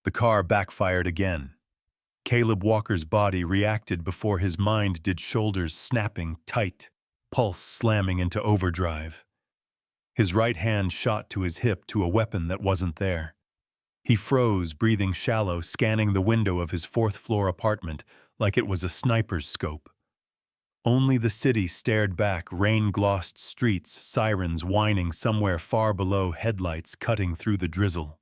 The car backfired again. Caleb Walker's body reacted before his mind did, shoulders snapping tight, pulse slamming into overdrive. His right hand shot to his hip to a weapon that wasn't there. He froze, breathing shallow, scanning the window of his fourth-floor apartment like it was a sniper's scope. Only the city stared back, rain-glossed streets, sirens whining somewhere far below, headlights cutting through the drizzle.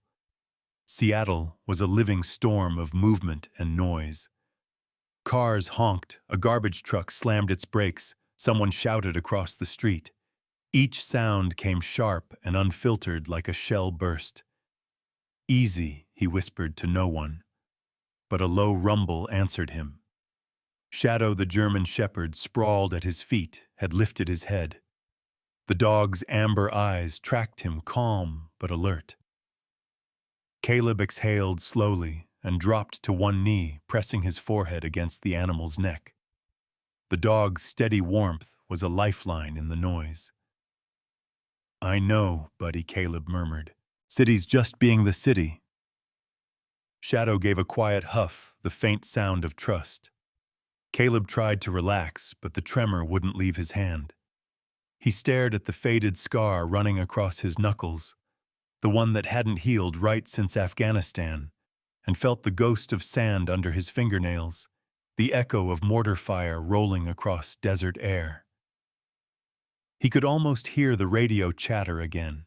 Seattle was a living storm of movement and noise. Cars honked, a garbage truck slammed its brakes, someone shouted across the street. Each sound came sharp and unfiltered like a shell burst. "Easy," he whispered to no one. But a low rumble answered him. Shadow, the German shepherd, sprawled at his feet, had lifted his head. The dog's amber eyes tracked him, calm but alert. Caleb exhaled slowly and dropped to one knee, pressing his forehead against the animal's neck. The dog's steady warmth was a lifeline in the noise. "I know, buddy," Caleb murmured. "City's just being the city." Shadow gave a quiet huff, the faint sound of trust. Caleb tried to relax, but the tremor wouldn't leave his hand. He stared at the faded scar running across his knuckles, the one that hadn't healed right since Afghanistan, and felt the ghost of sand under his fingernails, the echo of mortar fire rolling across desert air. He could almost hear the radio chatter again.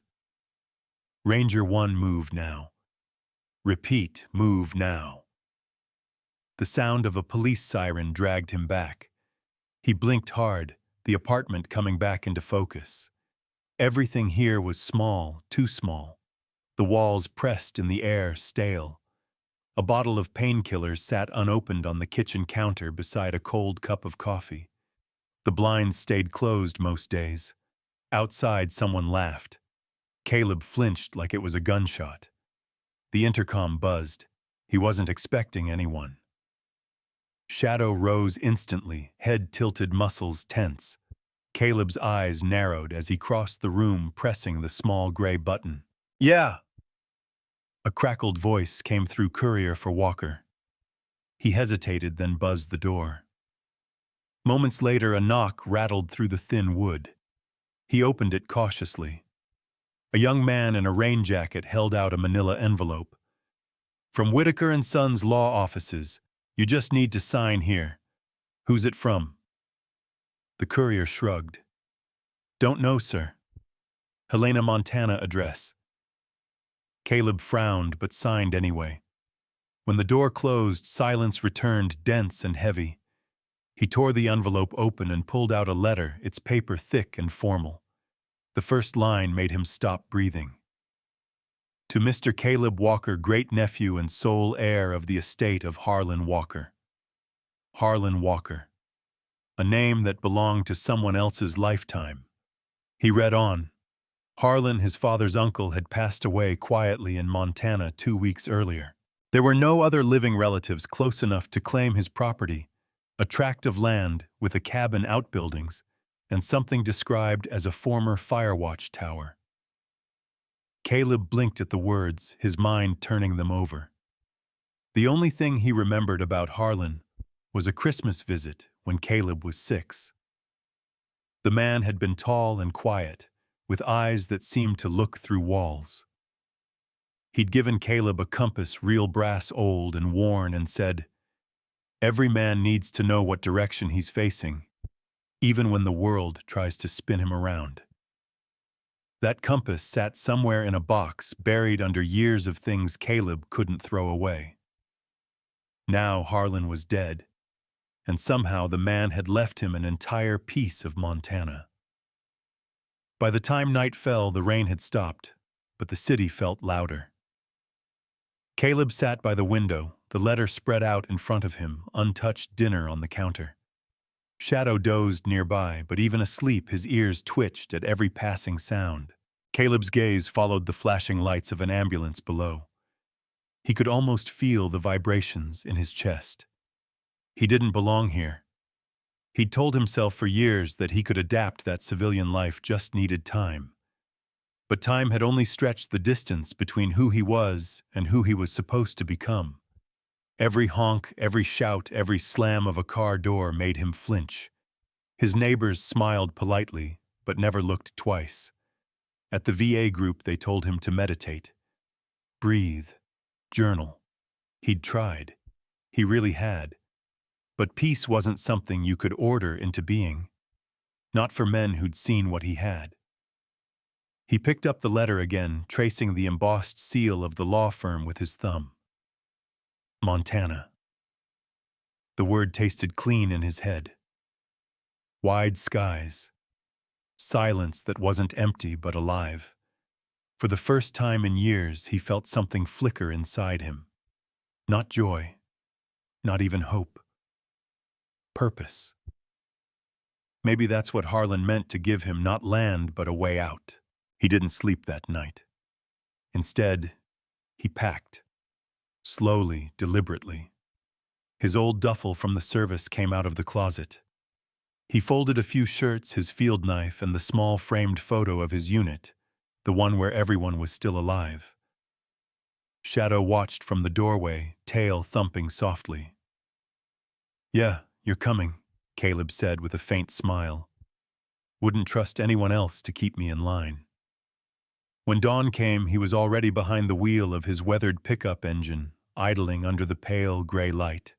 "Ranger 1, move now. Repeat, move now." The sound of a police siren dragged him back. He blinked hard, the apartment coming back into focus. Everything here was small, too small. The walls pressed in the air, stale. A bottle of painkillers sat unopened on the kitchen counter beside a cold cup of coffee. The blinds stayed closed most days. Outside, someone laughed. Caleb flinched like it was a gunshot. The intercom buzzed. He wasn't expecting anyone. Shadow rose instantly, head tilted, muscles tense. Caleb's eyes narrowed as he crossed the room, pressing the small gray button. "Yeah." A crackled voice came through, "Courier for Walker." He hesitated, then buzzed the door. Moments later, a knock rattled through the thin wood. He opened it cautiously. A young man in a rain jacket held out a manila envelope. "From Whitaker and Sons Law Offices. You just need to sign here. Who's it from?" The courier shrugged. "Don't know, sir. Helena, Montana address." Caleb frowned but signed anyway. When the door closed, silence returned, dense and heavy. He tore the envelope open and pulled out a letter, its paper thick and formal. The first line made him stop breathing. "To Mr. Caleb Walker, great-nephew and sole heir of the estate of Harlan Walker." Harlan Walker. A name that belonged to someone else's lifetime. He read on. Harlan, his father's uncle, had passed away quietly in Montana 2 weeks earlier. There were no other living relatives close enough to claim his property, a tract of land with a cabin outbuildings, and something described as a former fire watch tower. Caleb blinked at the words, his mind turning them over. The only thing he remembered about Harlan was a Christmas visit when Caleb was 6. The man had been tall and quiet, with eyes that seemed to look through walls. He'd given Caleb a compass, real brass, old and worn, and said, "Every man needs to know what direction he's facing, even when the world tries to spin him around." That compass sat somewhere in a box, buried under years of things Caleb couldn't throw away. Now Harlan was dead, and somehow the man had left him an entire piece of Montana. By the time night fell, the rain had stopped, but the city felt louder. Caleb sat by the window, the letter spread out in front of him, untouched dinner on the counter. Shadow dozed nearby, but even asleep, his ears twitched at every passing sound. Caleb's gaze followed the flashing lights of an ambulance below. He could almost feel the vibrations in his chest. He didn't belong here. He'd told himself for years that he could adapt, that civilian life just needed time. But time had only stretched the distance between who he was and who he was supposed to become. Every honk, every shout, every slam of a car door made him flinch. His neighbors smiled politely, but never looked twice. At the VA group, they told him to meditate, breathe, journal. He'd tried. He really had. But peace wasn't something you could order into being. Not for men who'd seen what he had. He picked up the letter again, tracing the embossed seal of the law firm with his thumb. Montana. The word tasted clean in his head. Wide skies. Silence that wasn't empty but alive. For the first time in years, he felt something flicker inside him. Not joy. Not even hope. Purpose. Maybe that's what Harlan meant to give him, not land but a way out. He didn't sleep that night. Instead, he packed. Slowly, deliberately. His old duffel from the service came out of the closet. He folded a few shirts, his field knife, and the small framed photo of his unit, the one where everyone was still alive. Shadow watched from the doorway, tail thumping softly. "Yeah, you're coming," Caleb said with a faint smile. "Wouldn't trust anyone else to keep me in line." When dawn came, he was already behind the wheel of his weathered pickup engine, idling under the pale gray light.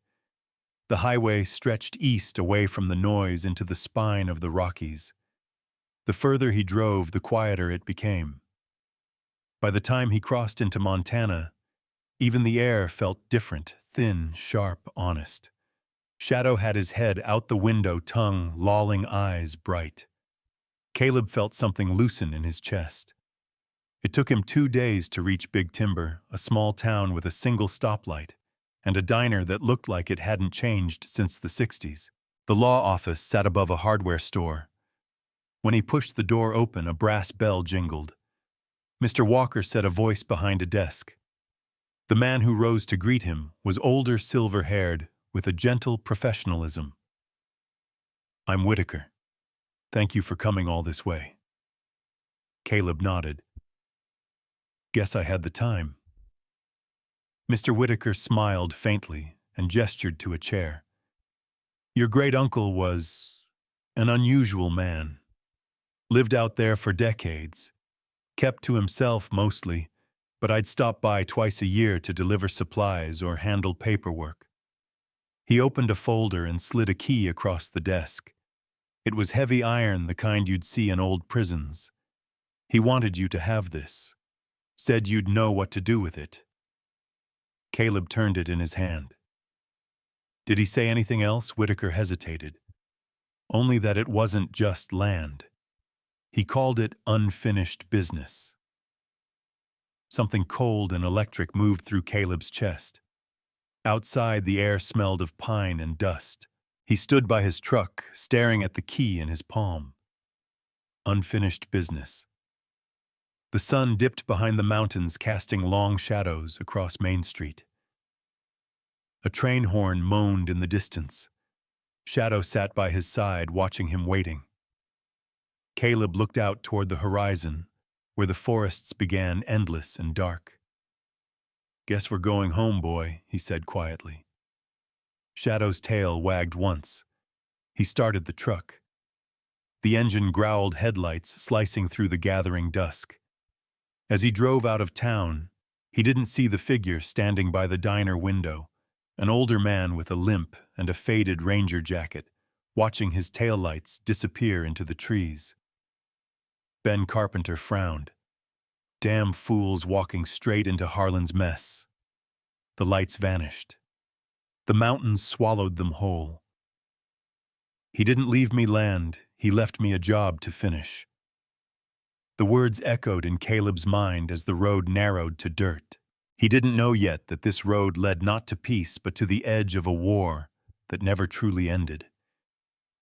The highway stretched east away from the noise into the spine of the Rockies. The further he drove, the quieter it became. By the time he crossed into Montana, even the air felt different, thin, sharp, honest. Shadow had his head out the window, tongue, lolling eyes bright. Caleb felt something loosen in his chest. It took him 2 days to reach Big Timber, a small town with a single stoplight, and a diner that looked like it hadn't changed since the 60s. The law office sat above a hardware store. When he pushed the door open, a brass bell jingled. Mr. Walker said a voice behind a desk. The man who rose to greet him was older, silver-haired, with a gentle professionalism. "I'm Whitaker. Thank you for coming all this way." Caleb nodded. "Guess I had the time." Mr. Whitaker smiled faintly and gestured to a chair. "Your great-uncle was an unusual man. Lived out there for decades. Kept to himself mostly, but I'd stop by twice a year to deliver supplies or handle paperwork." He opened a folder and slid a key across the desk. It was heavy iron, the kind you'd see in old prisons. "He wanted you to have this. Said you'd know what to do with it." Caleb turned it in his hand. Did he say anything else? Whitaker hesitated. Only that it wasn't just land. He called it unfinished business. Something cold and electric moved through Caleb's chest. Outside, the air smelled of pine and dust. He stood by his truck, staring at the key in his palm. Unfinished business. The sun dipped behind the mountains, casting long shadows across Main Street. A train horn moaned in the distance. Shadow sat by his side, watching him waiting. Caleb looked out toward the horizon, where the forests began, endless and dark. "Guess we're going home, boy," he said quietly. Shadow's tail wagged once. He started the truck. The engine growled, headlights slicing through the gathering dusk. As he drove out of town, he didn't see the figure standing by the diner window, an older man with a limp and a faded ranger jacket, watching his taillights disappear into the trees. Ben Carpenter frowned. Damn fools walking straight into Harlan's mess. The lights vanished. The mountains swallowed them whole. "He didn't leave me land, he left me a job to finish." The words echoed in Caleb's mind as the road narrowed to dirt. He didn't know yet that this road led not to peace but to the edge of a war that never truly ended.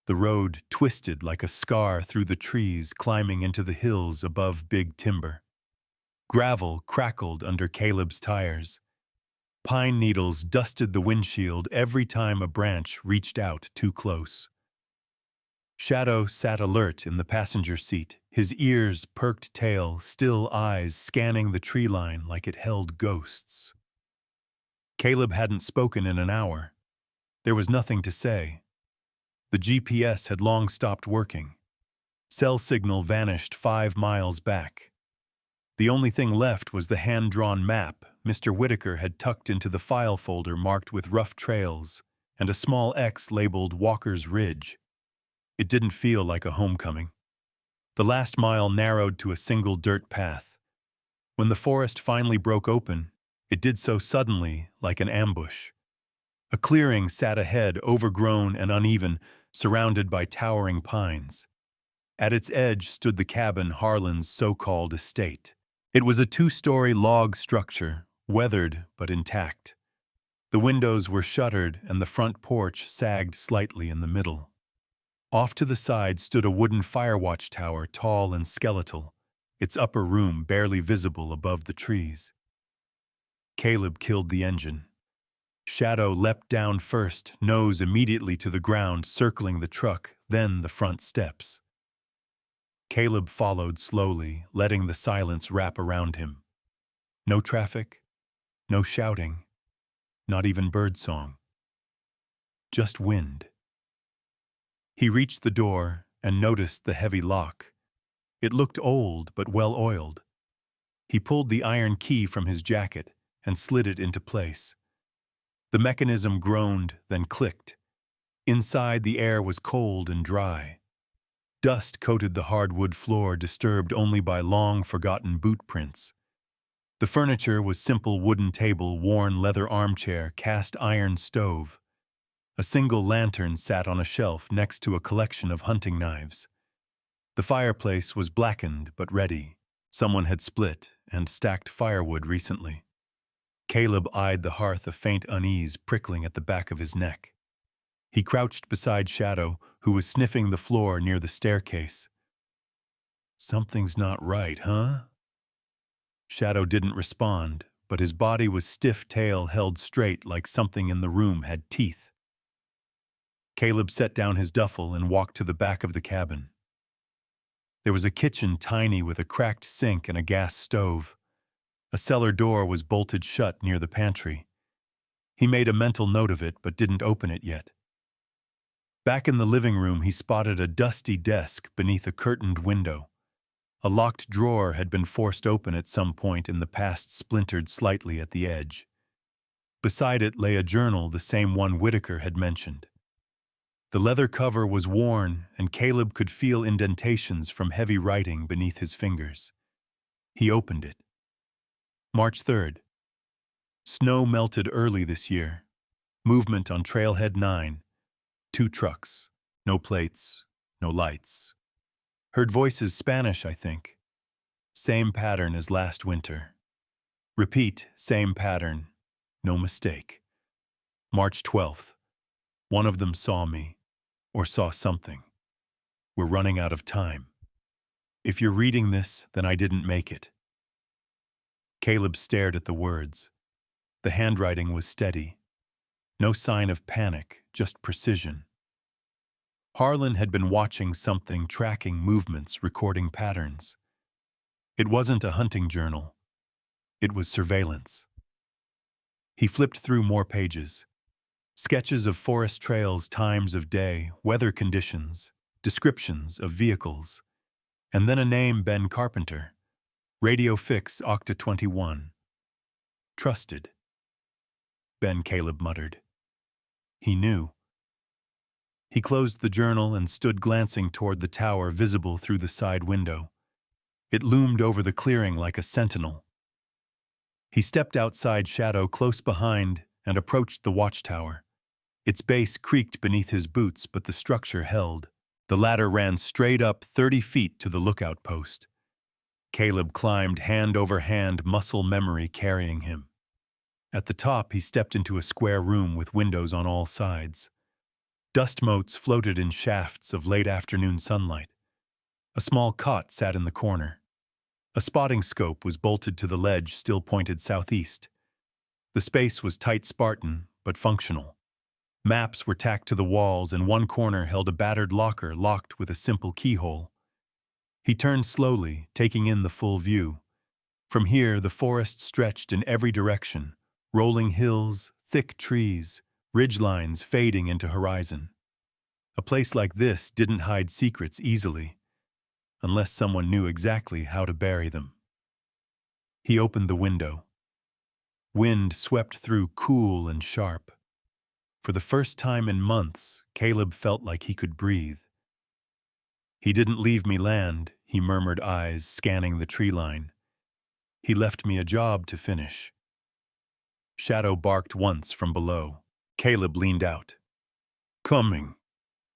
The road twisted like a scar through the trees, climbing into the hills above Big Timber. Gravel crackled under Caleb's tires. Pine needles dusted the windshield every time a branch reached out too close. Shadow sat alert in the passenger seat, his ears perked tail, still eyes scanning the tree line like it held ghosts. Caleb hadn't spoken in an hour. There was nothing to say. The GPS had long stopped working. Cell signal vanished 5 miles back. The only thing left was the hand-drawn map Mr. Whitaker had tucked into the file folder marked with rough trails and a small X labeled Walker's Ridge. It didn't feel like a homecoming. The last mile narrowed to a single dirt path. When the forest finally broke open, it did so suddenly, like an ambush. A clearing sat ahead, overgrown and uneven, surrounded by towering pines. At its edge stood the cabin Harlan's so-called estate. It was a 2-story log structure, weathered but intact. The windows were shuttered and the front porch sagged slightly in the middle. Off to the side stood a wooden fire watchtower, tall and skeletal, its upper room barely visible above the trees. Caleb killed the engine. Shadow leapt down first, nose immediately to the ground, circling the truck, then the front steps. Caleb followed slowly, letting the silence wrap around him. No traffic, no shouting, not even birdsong. Just wind. He reached the door and noticed the heavy lock. It looked old but well-oiled. He pulled the iron key from his jacket and slid it into place. The mechanism groaned, then clicked. Inside, the air was cold and dry. Dust coated the hardwood floor, disturbed only by long, forgotten boot prints. The furniture was simple wooden table, worn leather armchair, cast iron stove. A single lantern sat on a shelf next to a collection of hunting knives. The fireplace was blackened but ready. Someone had split and stacked firewood recently. Caleb eyed the hearth, a faint unease prickling at the back of his neck. He crouched beside Shadow, who was sniffing the floor near the staircase. "Something's not right, huh?" Shadow didn't respond, but his body was stiff, tail held straight like something in the room had teeth. Caleb set down his duffel and walked to the back of the cabin. There was a kitchen tiny with a cracked sink and a gas stove. A cellar door was bolted shut near the pantry. He made a mental note of it but didn't open it yet. Back in the living room, he spotted a dusty desk beneath a curtained window. A locked drawer had been forced open at some point in the past, splintered slightly at the edge. Beside it lay a journal, the same one Whitaker had mentioned. The leather cover was worn, and Caleb could feel indentations from heavy writing beneath his fingers. He opened it. March 3rd. Snow melted early this year. Movement on Trailhead 9. 2 trucks. No plates. No lights. Heard voices, Spanish, I think. Same pattern as last winter. Repeat, same pattern. No mistake. March 12th. One of them saw me, or saw something. We're running out of time. If you're reading this, then I didn't make it. Caleb stared at the words. The handwriting was steady. No sign of panic, just precision. Harlan had been watching something, tracking movements, recording patterns. It wasn't a hunting journal. It was surveillance. He flipped through more pages. Sketches of forest trails, times of day, weather conditions, descriptions of vehicles. And then a name, Ben Carpenter. Radio Fix, Octa 21. Trusted. Ben, Caleb muttered. He knew. He closed the journal and stood glancing toward the tower visible through the side window. It loomed over the clearing like a sentinel. He stepped outside Shadow close behind and approached the watchtower. Its base creaked beneath his boots, but the structure held. The ladder ran straight up 30 feet to the lookout post. Caleb climbed hand over hand, muscle memory carrying him. At the top, he stepped into a square room with windows on all sides. Dust motes floated in shafts of late afternoon sunlight. A small cot sat in the corner. A spotting scope was bolted to the ledge, still pointed southeast. The space was tight, Spartan, but functional. Maps were tacked to the walls, and one corner held a battered locker locked with a simple keyhole. He turned slowly, taking in the full view. From here, the forest stretched in every direction, rolling hills, thick trees, ridgelines fading into horizon. A place like this didn't hide secrets easily, unless someone knew exactly how to bury them. He opened the window. Wind swept through, cool and sharp. For the first time in months, Caleb felt like he could breathe. "He didn't leave me land," he murmured, eyes scanning the tree line. "He left me a job to finish." Shadow barked once from below. Caleb leaned out. "Coming."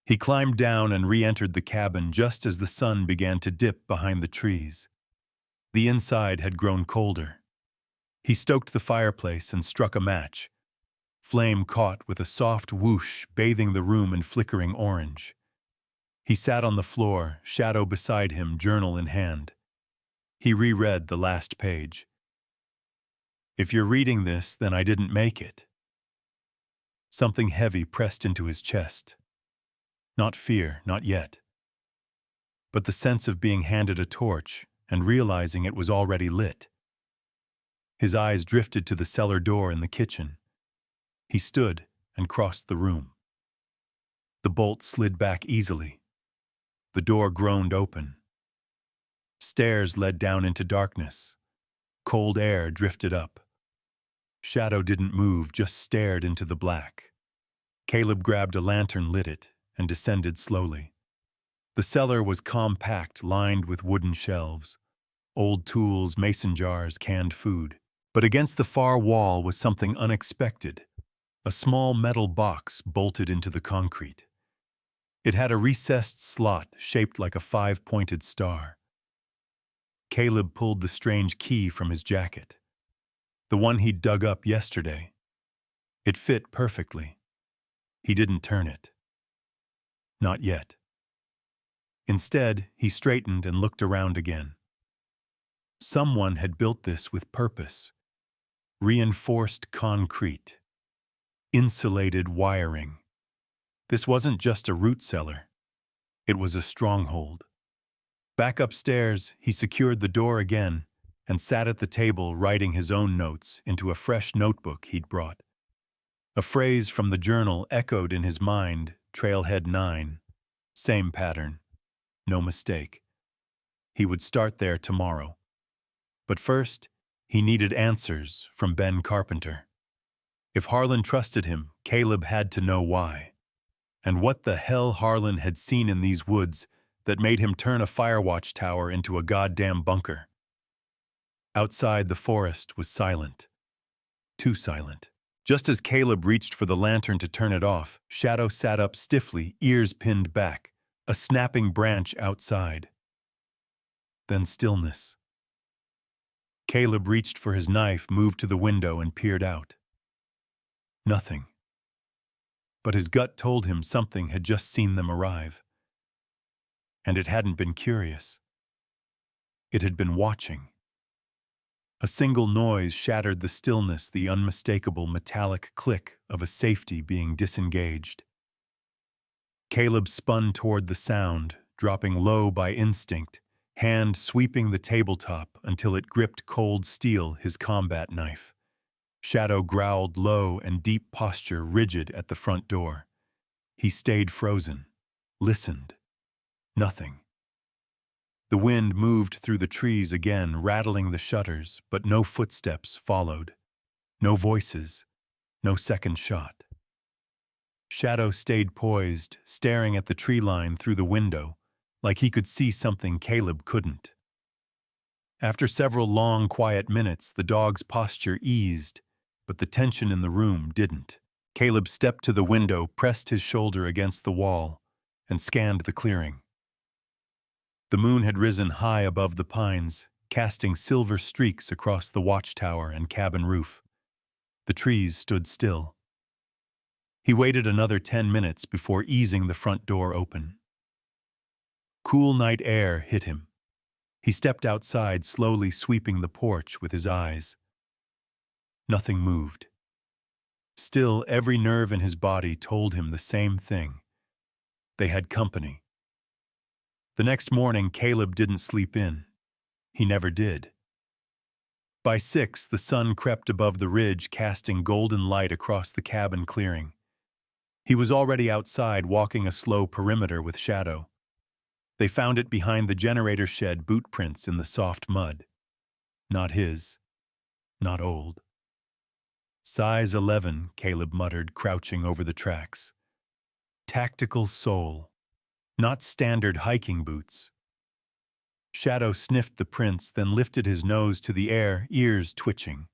He climbed down and re-entered the cabin just as the sun began to dip behind the trees. The inside had grown colder. He stoked the fireplace and struck a match. Flame caught with a soft whoosh, bathing the room in flickering orange. He sat on the floor, Shadow beside him, journal in hand. He reread the last page. "If you're reading this, then I didn't make it." Something heavy pressed into his chest. Not fear, not yet. But the sense of being handed a torch and realizing it was already lit. His eyes drifted to the cellar door in the kitchen. He stood and crossed the room. The bolt slid back easily. The door groaned open. Stairs led down into darkness. Cold air drifted up. Shadow didn't move, just stared into the black. Caleb grabbed a lantern, lit it, and descended slowly. The cellar was compact, lined with wooden shelves. Old tools, mason jars, canned food. But against the far wall was something unexpected. A small metal box bolted into the concrete. It had a recessed slot shaped like a 5-pointed star. Caleb pulled the strange key from his jacket. The one he'd dug up yesterday. It fit perfectly. He didn't turn it. Not yet. Instead, he straightened and looked around again. Someone had built this with purpose. Reinforced concrete. Insulated wiring. This wasn't just a root cellar. It was a stronghold. Back upstairs, he secured the door again and sat at the table writing his own notes into a fresh notebook he'd brought. A phrase from the journal echoed in his mind, Trailhead 9. Same pattern. No mistake. He would start there tomorrow. But first, he needed answers from Ben Carpenter. If Harlan trusted him, Caleb had to know why. And what the hell Harlan had seen in these woods that made him turn a fire watchtower into a goddamn bunker. Outside, the forest was silent. Too silent. Just as Caleb reached for the lantern to turn it off, Shadow sat up stiffly, ears pinned back, a snapping branch outside. Then stillness. Caleb reached for his knife, moved to the window, and peered out. Nothing. But his gut told him something had just seen them arrive. And it hadn't been curious. It had been watching. A single noise shattered the stillness, the unmistakable metallic click of a safety being disengaged. Caleb spun toward the sound, dropping low by instinct, hand sweeping the tabletop until it gripped cold steel, his combat knife. Shadow growled low and deep posture rigid at the front door. He stayed frozen, listened. Nothing. The wind moved through the trees again, rattling the shutters, but no footsteps followed. No voices, no second shot. Shadow stayed poised, staring at the tree line through the window, like he could see something Caleb couldn't. After several long, quiet minutes, the dog's posture eased, but the tension in the room didn't. Caleb stepped to the window, pressed his shoulder against the wall, and scanned the clearing. The moon had risen high above the pines, casting silver streaks across the watchtower and cabin roof. The trees stood still. He waited another 10 minutes before easing the front door open. Cool night air hit him. He stepped outside, slowly sweeping the porch with his eyes. Nothing moved. Still, every nerve in his body told him the same thing. They had company. The next morning, Caleb didn't sleep in. He never did. By 6, the sun crept above the ridge, casting golden light across the cabin clearing. He was already outside, walking a slow perimeter with Shadow. They found it behind the generator shed, boot prints in the soft mud. Not his. Not old. Size 11, Caleb muttered, crouching over the tracks. Tactical sole. Not standard hiking boots. Shadow sniffed the prints, then lifted his nose to the air, ears twitching.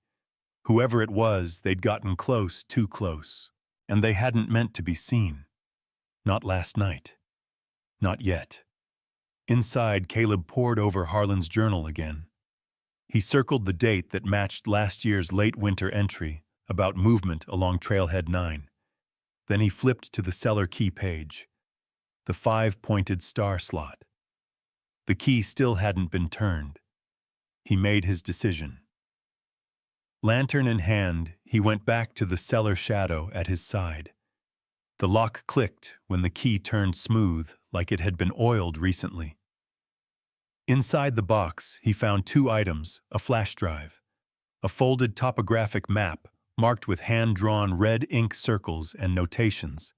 Whoever it was, they'd gotten close, too close. And they hadn't meant to be seen. Not last night. Not yet. Inside, Caleb pored over Harlan's journal again. He circled the date that matched last year's late winter entry about movement along Trailhead 9. Then he flipped to the cellar key page. The 5-pointed star slot. The key still hadn't been turned. He made his decision. Lantern in hand, he went back to the cellar, Shadow at his side. The lock clicked when the key turned smooth, like it had been oiled recently. Inside the box, he found 2 items, a flash drive, a folded topographic map marked with hand-drawn red ink circles and notations,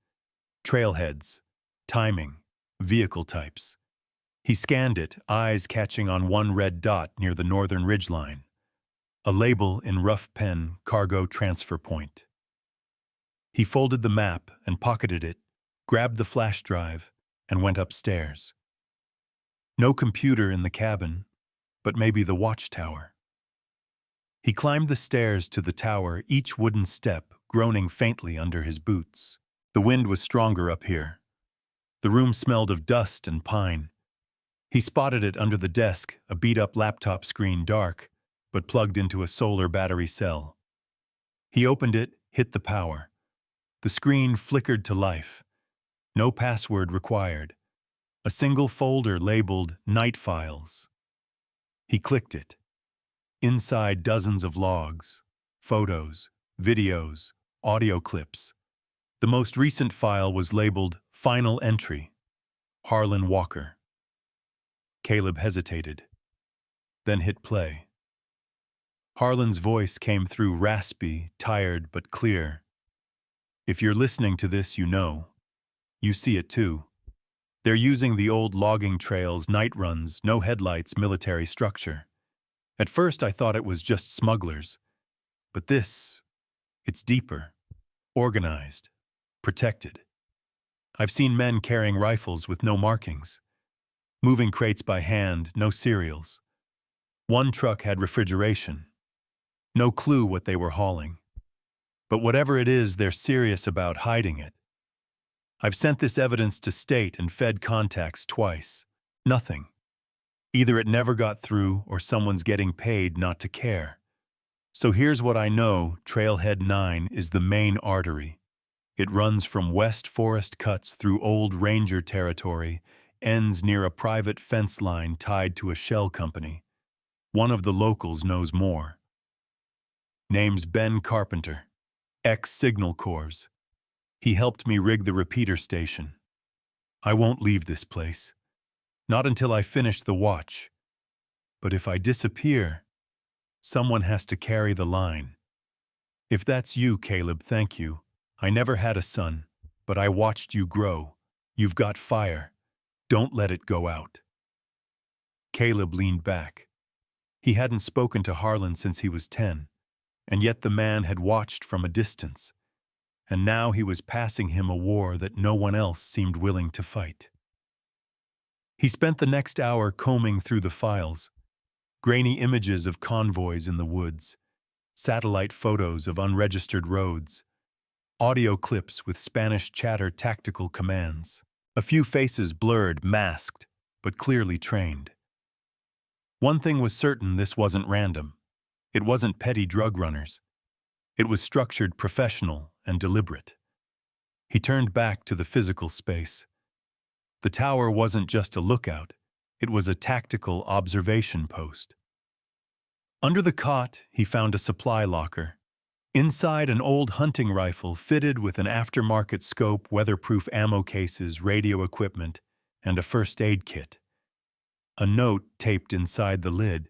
trailheads, timing, vehicle types. He scanned it, eyes catching on one red dot near the northern ridgeline. A label in rough pen, cargo transfer point. He folded the map and pocketed it, grabbed the flash drive, and went upstairs. No computer in the cabin, but maybe the watchtower. He climbed the stairs to the tower, each wooden step groaning faintly under his boots. The wind was stronger up here. The room smelled of dust and pine. He spotted it under the desk, a beat-up laptop screen, dark, but plugged into a solar battery cell. He opened it, hit the power. The screen flickered to life. No password required. A single folder labeled Night Files. He clicked it. Inside, dozens of logs, photos, videos, audio clips. The most recent file was labeled Final Entry, Harlan Walker. Caleb hesitated, then hit play. Harlan's voice came through, raspy, tired, but clear. If you're listening to this, you know. You see it too. They're using the old logging trails, night runs, no headlights, military structure. At first I thought it was just smugglers. But this, it's deeper, organized, protected. I've seen men carrying rifles with no markings, moving crates by hand, no serials. One truck had refrigeration. No clue what they were hauling. But whatever it is, they're serious about hiding it. I've sent this evidence to state and Fed contacts twice. Nothing. Either it never got through or someone's getting paid not to care. So here's what I know. Trailhead 9 is the main artery. It runs from West Forest cuts through old ranger territory, ends near a private fence line tied to a shell company. One of the locals knows more. Name's Ben Carpenter, ex-Signal Corps. He helped me rig the repeater station. I won't leave this place. Not until I finish the watch. But if I disappear, someone has to carry the line. If that's you, Caleb, thank you. I never had a son, but I watched you grow. You've got fire. Don't let it go out. Caleb leaned back. He hadn't spoken to Harlan since he was 10, and yet the man had watched from a distance. And now he was passing him a war that no one else seemed willing to fight. He spent the next hour combing through the files, grainy images of convoys in the woods, satellite photos of unregistered roads, audio clips with Spanish chatter tactical commands, a few faces blurred, masked, but clearly trained. One thing was certain: this wasn't random. It wasn't petty drug runners. It was structured, professional, and deliberate. He turned back to the physical space. The tower wasn't just a lookout. It was a tactical observation post. Under the cot, he found a supply locker, Inside, an old hunting rifle fitted with an aftermarket scope, weatherproof ammo cases, radio equipment, and a first aid kit. A note taped inside the lid.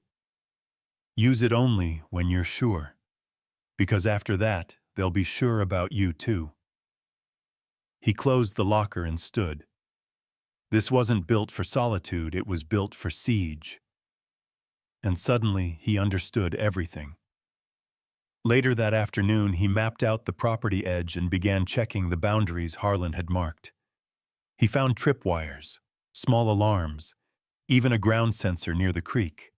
Use it only when you're sure, because after that, they'll be sure about you too. He closed the locker and stood. This wasn't built for solitude, it was built for siege. And suddenly, he understood everything. Later that afternoon, he mapped out the property edge and began checking the boundaries Harlan had marked. He found tripwires, small alarms, even a ground sensor near the creek.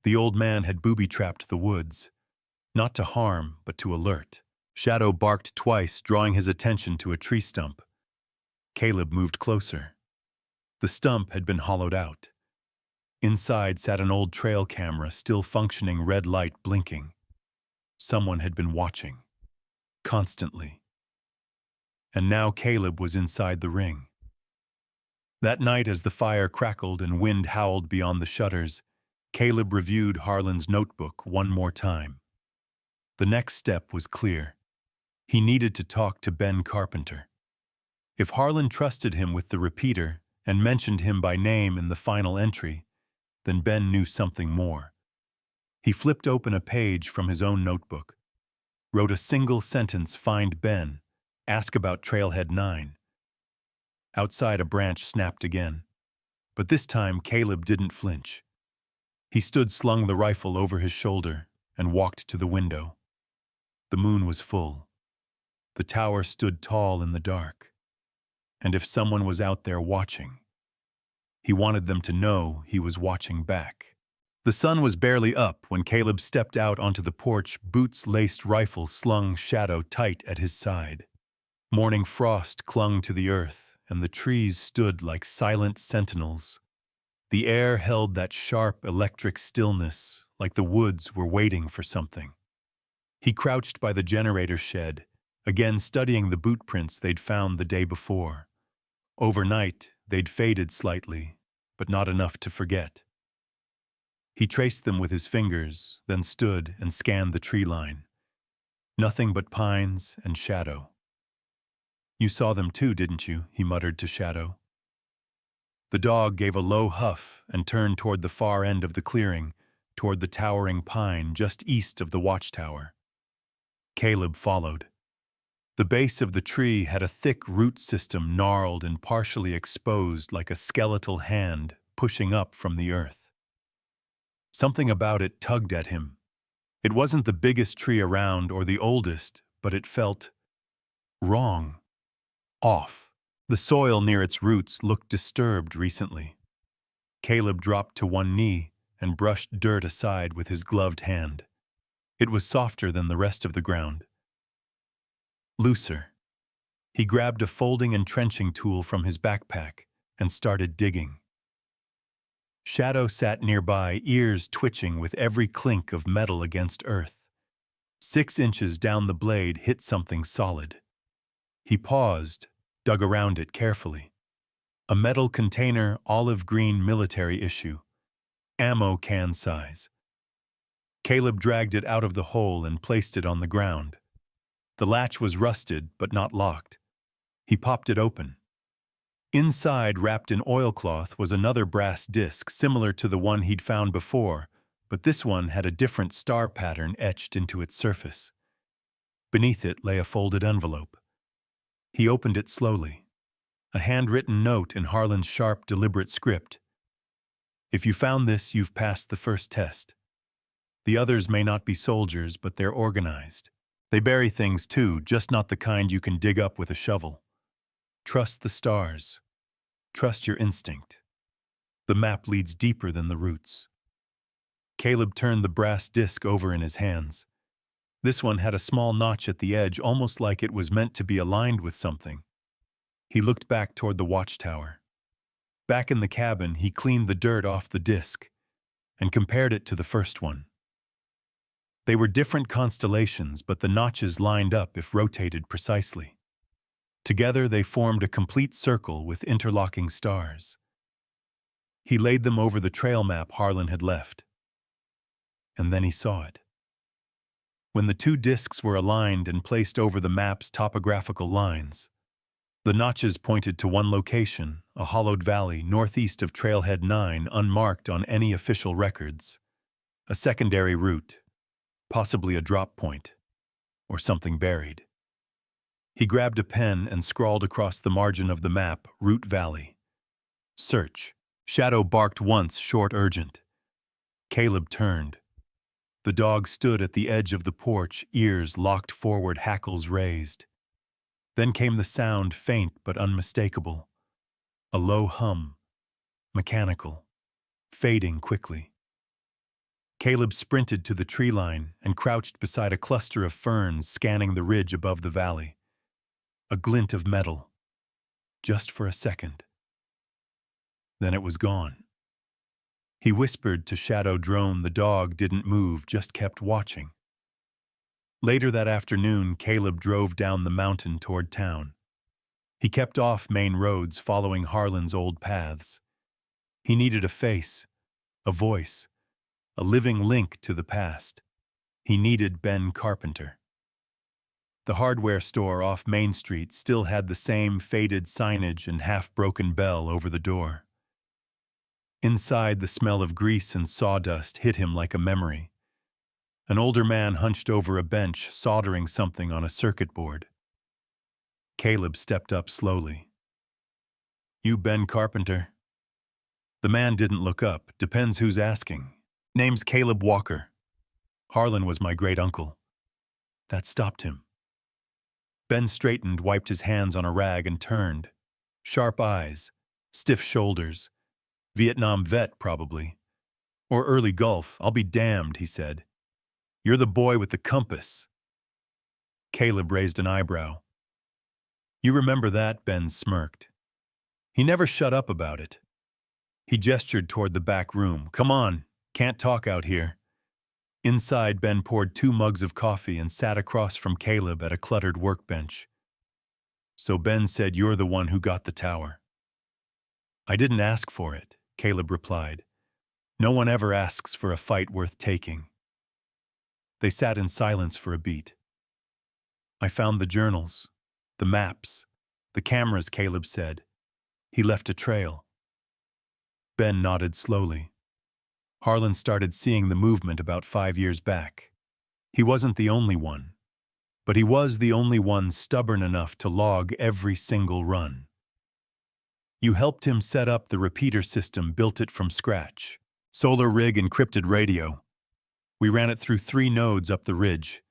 The old man had booby-trapped the woods, not to harm, but to alert. Shadow barked twice, drawing his attention to a tree stump. Caleb moved closer. The stump had been hollowed out. Inside sat an old trail camera, still functioning, red light blinking. Someone had been watching. Constantly. And now Caleb was inside the ring. That night, as the fire crackled and wind howled beyond the shutters, Caleb reviewed Harlan's notebook one more time. The next step was clear. He needed to talk to Ben Carpenter. If Harlan trusted him with the repeater and mentioned him by name in the final entry, then Ben knew something more. He flipped open a page from his own notebook, wrote a single sentence: "Find Ben, ask about Trailhead 9. Outside, a branch snapped again. But this time, Caleb didn't flinch. He slung the rifle over his shoulder and walked to the window. The moon was full. The tower stood tall in the dark. And if someone was out there watching, he wanted them to know he was watching back. The sun was barely up when Caleb stepped out onto the porch, boots-laced rifle slung shadow tight at his side. Morning frost clung to the earth, and the trees stood like silent sentinels. The air held that sharp electric stillness, like the woods were waiting for something. He crouched by the generator shed, again studying the boot prints they'd found the day before. Overnight, they'd faded slightly, but not enough to forget. He traced them with his fingers, then stood and scanned the tree line. Nothing but pines and Shadow. "You saw them too, didn't you?" he muttered to Shadow. The dog gave a low huff and turned toward the far end of the clearing, toward the towering pine just east of the watchtower. Caleb followed. The base of the tree had a thick root system, gnarled and partially exposed like a skeletal hand pushing up from the earth. Something about it tugged at him. It wasn't the biggest tree around or the oldest, but it felt wrong, off. The soil near its roots looked disturbed recently. Caleb dropped to one knee and brushed dirt aside with his gloved hand. It was softer than the rest of the ground. Looser. He grabbed a folding and trenching tool from his backpack and started digging. Shadow sat nearby, ears twitching with every clink of metal against earth. 6 inches down the blade hit something solid. He paused, dug around it carefully. A metal container, olive green, military issue. Ammo can size. Caleb dragged it out of the hole and placed it on the ground. The latch was rusted, but not locked. He popped it open. Inside, wrapped in oilcloth, was another brass disc similar to the one he'd found before, but this one had a different star pattern etched into its surface. Beneath it lay a folded envelope. He opened it slowly. A handwritten note in Harlan's sharp, deliberate script. "If you found this, you've passed the first test. The others may not be soldiers, but they're organized. They bury things too, just not the kind you can dig up with a shovel. Trust the stars. Trust your instinct. The map leads deeper than the roots." Caleb turned the brass disc over in his hands. This one had a small notch at the edge, almost like it was meant to be aligned with something. He looked back toward the watchtower. Back in the cabin, he cleaned the dirt off the disc and compared it to the first one. They were different constellations, but the notches lined up if rotated precisely. Together, they formed a complete circle with interlocking stars. He laid them over the trail map Harlan had left. And then he saw it. When the two discs were aligned and placed over the map's topographical lines, the notches pointed to one location, a hollowed valley northeast of Trailhead 9, unmarked on any official records. A secondary route, possibly a drop point, or something buried. He grabbed a pen and scrawled across the margin of the map, Root Valley. Search. Shadow barked once, short, urgent. Caleb turned. The dog stood at the edge of the porch, ears locked forward, hackles raised. Then came the sound, faint but unmistakable. A low hum, mechanical, fading quickly. Caleb sprinted to the tree line and crouched beside a cluster of ferns, scanning the ridge above the valley. A glint of metal, just for a second. Then it was gone. He whispered to Shadow Drone. The dog didn't move, just kept watching. Later that afternoon, Caleb drove down the mountain toward town. He kept off main roads, following Harlan's old paths. He needed a face, a voice, a living link to the past. He needed Ben Carpenter. The hardware store off Main Street still had the same faded signage and half-broken bell over the door. Inside, the smell of grease and sawdust hit him like a memory. An older man hunched over a bench, soldering something on a circuit board. Caleb stepped up slowly. "You Ben Carpenter?" The man didn't look up. "Depends who's asking. Name's Caleb Walker. Harlan was my great-uncle." That stopped him. Ben straightened, wiped his hands on a rag, and turned. Sharp eyes, stiff shoulders. Vietnam vet, probably. Or early Gulf, I'll be damned, he said. "You're the boy with the compass." Caleb raised an eyebrow. "You remember that?" Ben smirked. He never shut up about it. He gestured toward the back room. "Come on, can't talk out here." Inside, Ben poured 2 mugs of coffee and sat across from Caleb at a cluttered workbench. "So Ben said you're the one who got the tower." "I didn't ask for it," Caleb replied. "No one ever asks for a fight worth taking." They sat in silence for a beat. "I found the journals, the maps, the cameras," Caleb said. "He left a trail." Ben nodded slowly. Harlan started seeing the movement about 5 years back. He wasn't the only one, but he was the only one stubborn enough to log every single run. "You helped him set up the repeater system, built it from scratch. Solar rig, encrypted radio. We ran it through 3 nodes up the ridge.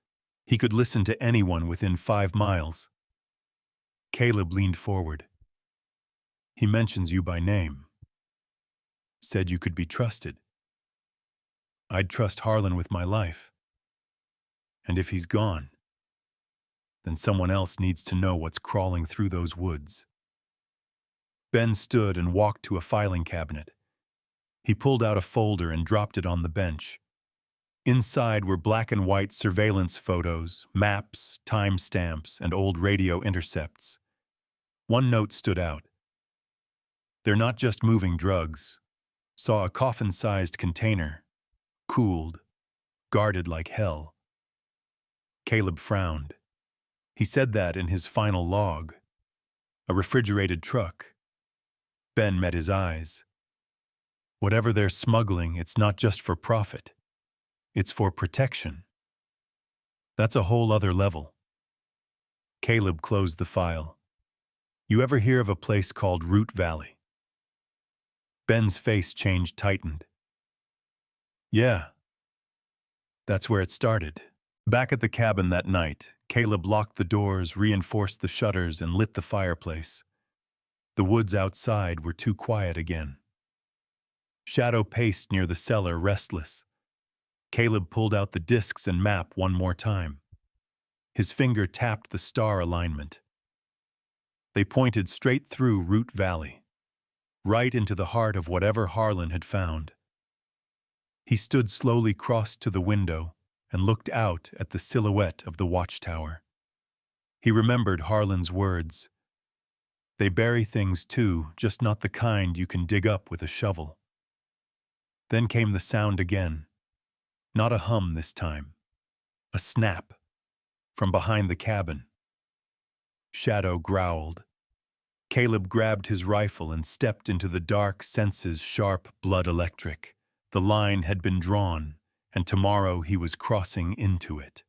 He could listen to anyone within 5 miles. Caleb leaned forward. "He mentions you by name. Said you could be trusted." "I'd trust Harlan with my life. And if he's gone, then someone else needs to know what's crawling through those woods." Ben stood and walked to a filing cabinet. He pulled out a folder and dropped it on the bench. Inside were black and white surveillance photos, maps, timestamps, and old radio intercepts. One note stood out. "They're not just moving drugs. Saw a coffin-sized container. Cooled. Guarded like hell." Caleb frowned. He said that in his final log. A refrigerated truck. Ben met his eyes. "Whatever they're smuggling, it's not just for profit. It's for protection. That's a whole other level." Caleb closed the file. "You ever hear of a place called Root Valley?" Ben's face tightened. "Yeah. That's where it started." Back at the cabin that night, Caleb locked the doors, reinforced the shutters, and lit the fireplace. The woods outside were too quiet again. Shadow paced near the cellar, restless. Caleb pulled out the discs and map one more time. His finger tapped the star alignment. They pointed straight through Root Valley, right into the heart of whatever Harlan had found. He stood slowly, crossed to the window, and looked out at the silhouette of the watchtower. He remembered Harlan's words. "They bury things too, just not the kind you can dig up with a shovel." Then came the sound again. Not a hum this time. A snap from behind the cabin. Shadow growled. Caleb grabbed his rifle and stepped into the dark, senses sharp, blood electric. The line had been drawn, and tomorrow he was crossing into it.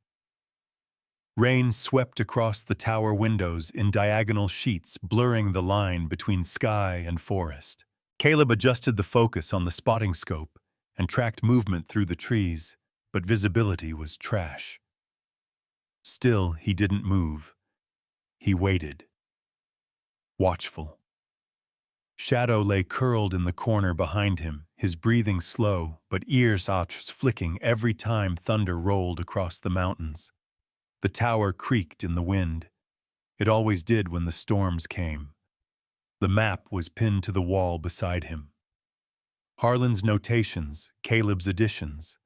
Rain swept across the tower windows in diagonal sheets, blurring the line between sky and forest. Caleb adjusted the focus on the spotting scope and tracked movement through the trees, but visibility was trash. Still, he didn't move. He waited. Watchful. Shadow lay curled in the corner behind him, his breathing slow, but ears flicking every time thunder rolled across the mountains. The tower creaked in the wind. It always did when the storms came. The map was pinned to the wall beside him. Harlan's notations, Caleb's additions,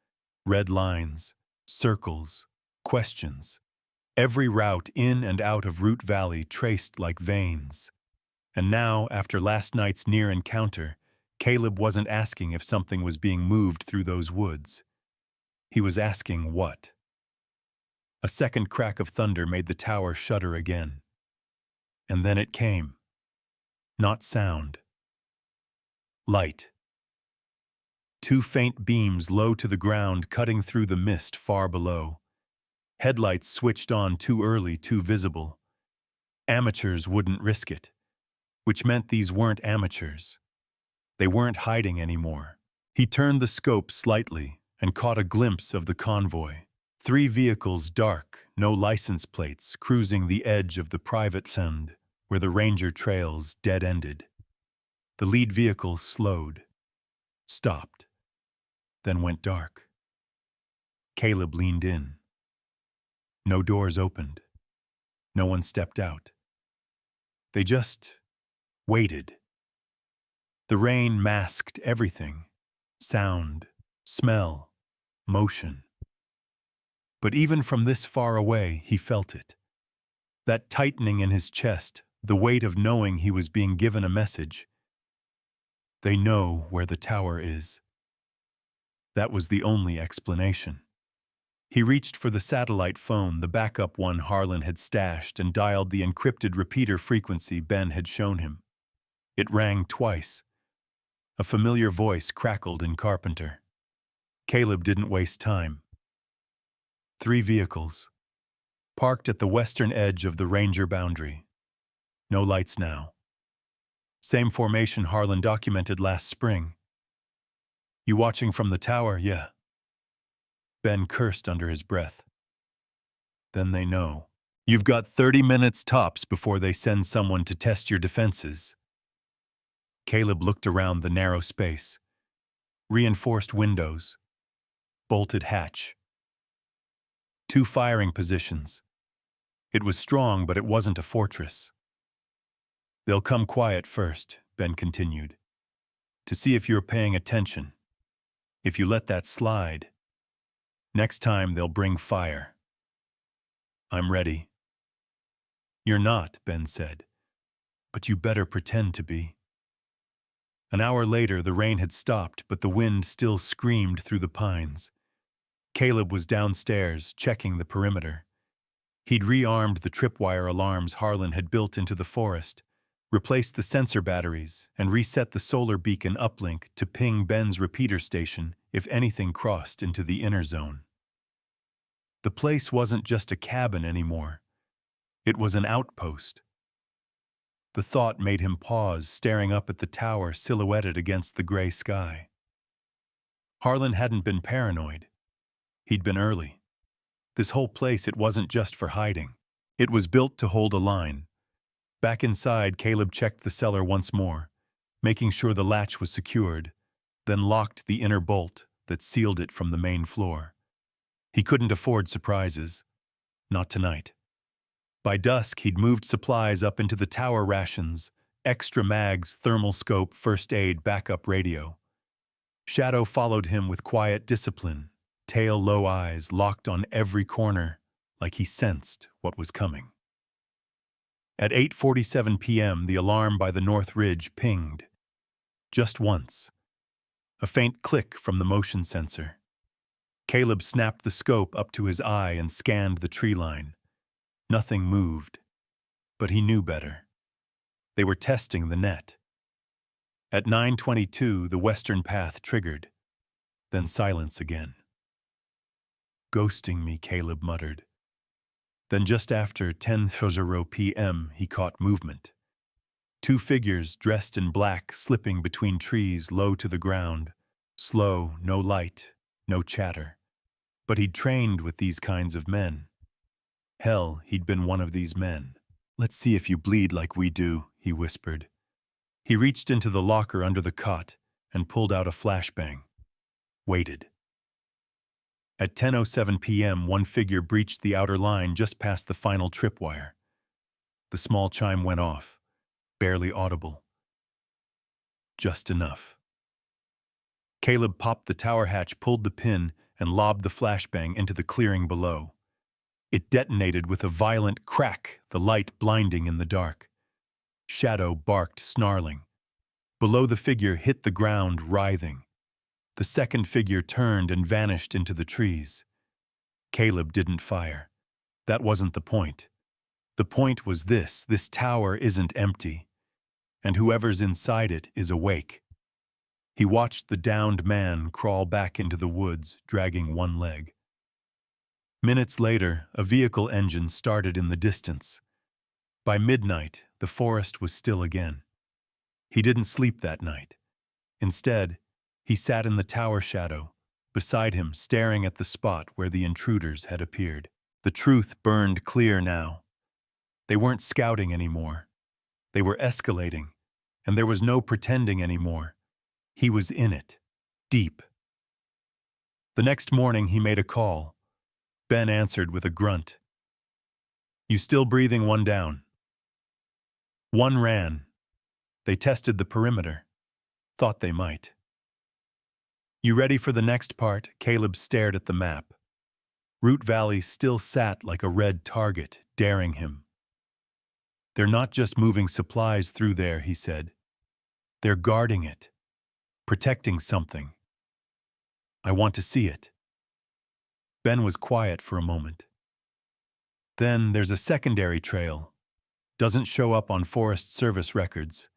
red lines, circles, questions. Every route in and out of Root Valley traced like veins. And now, after last night's near encounter, Caleb wasn't asking if something was being moved through those woods. He was asking what. A second crack of thunder made the tower shudder again. And then it came. Not sound. Light. Two faint beams low to the ground cutting through the mist far below. Headlights switched on too early, too visible. Amateurs wouldn't risk it. Which meant these weren't amateurs. They weren't hiding anymore. He turned the scope slightly and caught a glimpse of the convoy. 3 vehicles, dark, no license plates, cruising the edge of the private send, where the ranger trails dead-ended. The lead vehicle slowed, stopped, then went dark. Caleb leaned in. No doors opened. No one stepped out. They just waited. The rain masked everything. Sound, smell, motion. But even from this far away, he felt it. That tightening in his chest, the weight of knowing he was being given a message. They know where the tower is. That was the only explanation. He reached for the satellite phone, the backup one Harlan had stashed, and dialed the encrypted repeater frequency Ben had shown him. It rang twice. A familiar voice crackled in Carpenter. Caleb didn't waste time. 3 vehicles, parked at the western edge of the ranger boundary. No lights now. Same formation Harlan documented last spring. You watching from the tower? Yeah. Ben cursed under his breath. Then they know. You've got 30 minutes tops before they send someone to test your defenses. Caleb looked around the narrow space. Reinforced windows. Bolted hatch. 2 firing positions. It was strong, but it wasn't a fortress. They'll come quiet first, Ben continued, to see if you're paying attention. If you let that slide, next time they'll bring fire. I'm ready. You're not, Ben said, but you better pretend to be. An hour later, the rain had stopped, but the wind still screamed through the pines. Caleb was downstairs, checking the perimeter. He'd rearmed the tripwire alarms Harlan had built into the forest, replaced the sensor batteries, and reset the solar beacon uplink to ping Ben's repeater station if anything crossed into the inner zone. The place wasn't just a cabin anymore. It was an outpost. The thought made him pause, staring up at the tower silhouetted against the gray sky. Harlan hadn't been paranoid. He'd been early. This whole place, it wasn't just for hiding. It was built to hold a line. Back inside, Caleb checked the cellar once more, making sure the latch was secured, then locked the inner bolt that sealed it from the main floor. He couldn't afford surprises. Not tonight. By dusk, he'd moved supplies up into the tower rations, extra mags, thermal scope, first aid, backup radio. Shadow followed him with quiet discipline, tail low eyes locked on every corner, like he sensed what was coming. At 8:47 p.m., the alarm by the North Ridge pinged. Just once. A faint click from the motion sensor. Caleb snapped the scope up to his eye and scanned the tree line. Nothing moved, but he knew better. They were testing the net. At 9:22, the western path triggered, then silence again. "Ghosting me," Caleb muttered. Then just after 10:00 p.m., he caught movement. Two figures dressed in black slipping between trees low to the ground. Slow, no light, no chatter. But he'd trained with these kinds of men. Hell, he'd been one of these men. "Let's see if you bleed like we do," he whispered. He reached into the locker under the cot and pulled out a flashbang. Waited. At 10:07 p.m., one figure breached the outer line just past the final tripwire. The small chime went off, barely audible. Just enough. Caleb popped the tower hatch, pulled the pin, and lobbed the flashbang into the clearing below. It detonated with a violent crack, the light blinding in the dark. Shadow barked, snarling. Below, the figure hit the ground, writhing. The second figure turned and vanished into the trees. Caleb didn't fire. That wasn't the point. The point was this tower isn't empty, and whoever's inside it is awake. He watched the downed man crawl back into the woods, dragging one leg. Minutes later, a vehicle engine started in the distance. By midnight, the forest was still again. He didn't sleep that night. Instead, he sat in the tower shadow, beside him, staring at the spot where the intruders had appeared. The truth burned clear now. They weren't scouting anymore. They were escalating, and there was no pretending anymore. He was in it, deep. The next morning, he made a call. Ben answered with a grunt. "You still breathing? One down." One ran. They tested the perimeter. Thought they might. "You ready for the next part?" Caleb stared at the map. Root Valley still sat like a red target, daring him. "They're not just moving supplies through there," he said. "They're guarding it, protecting something. I want to see it." Ben was quiet for a moment. "Then there's a secondary trail. Doesn't show up on Forest Service records.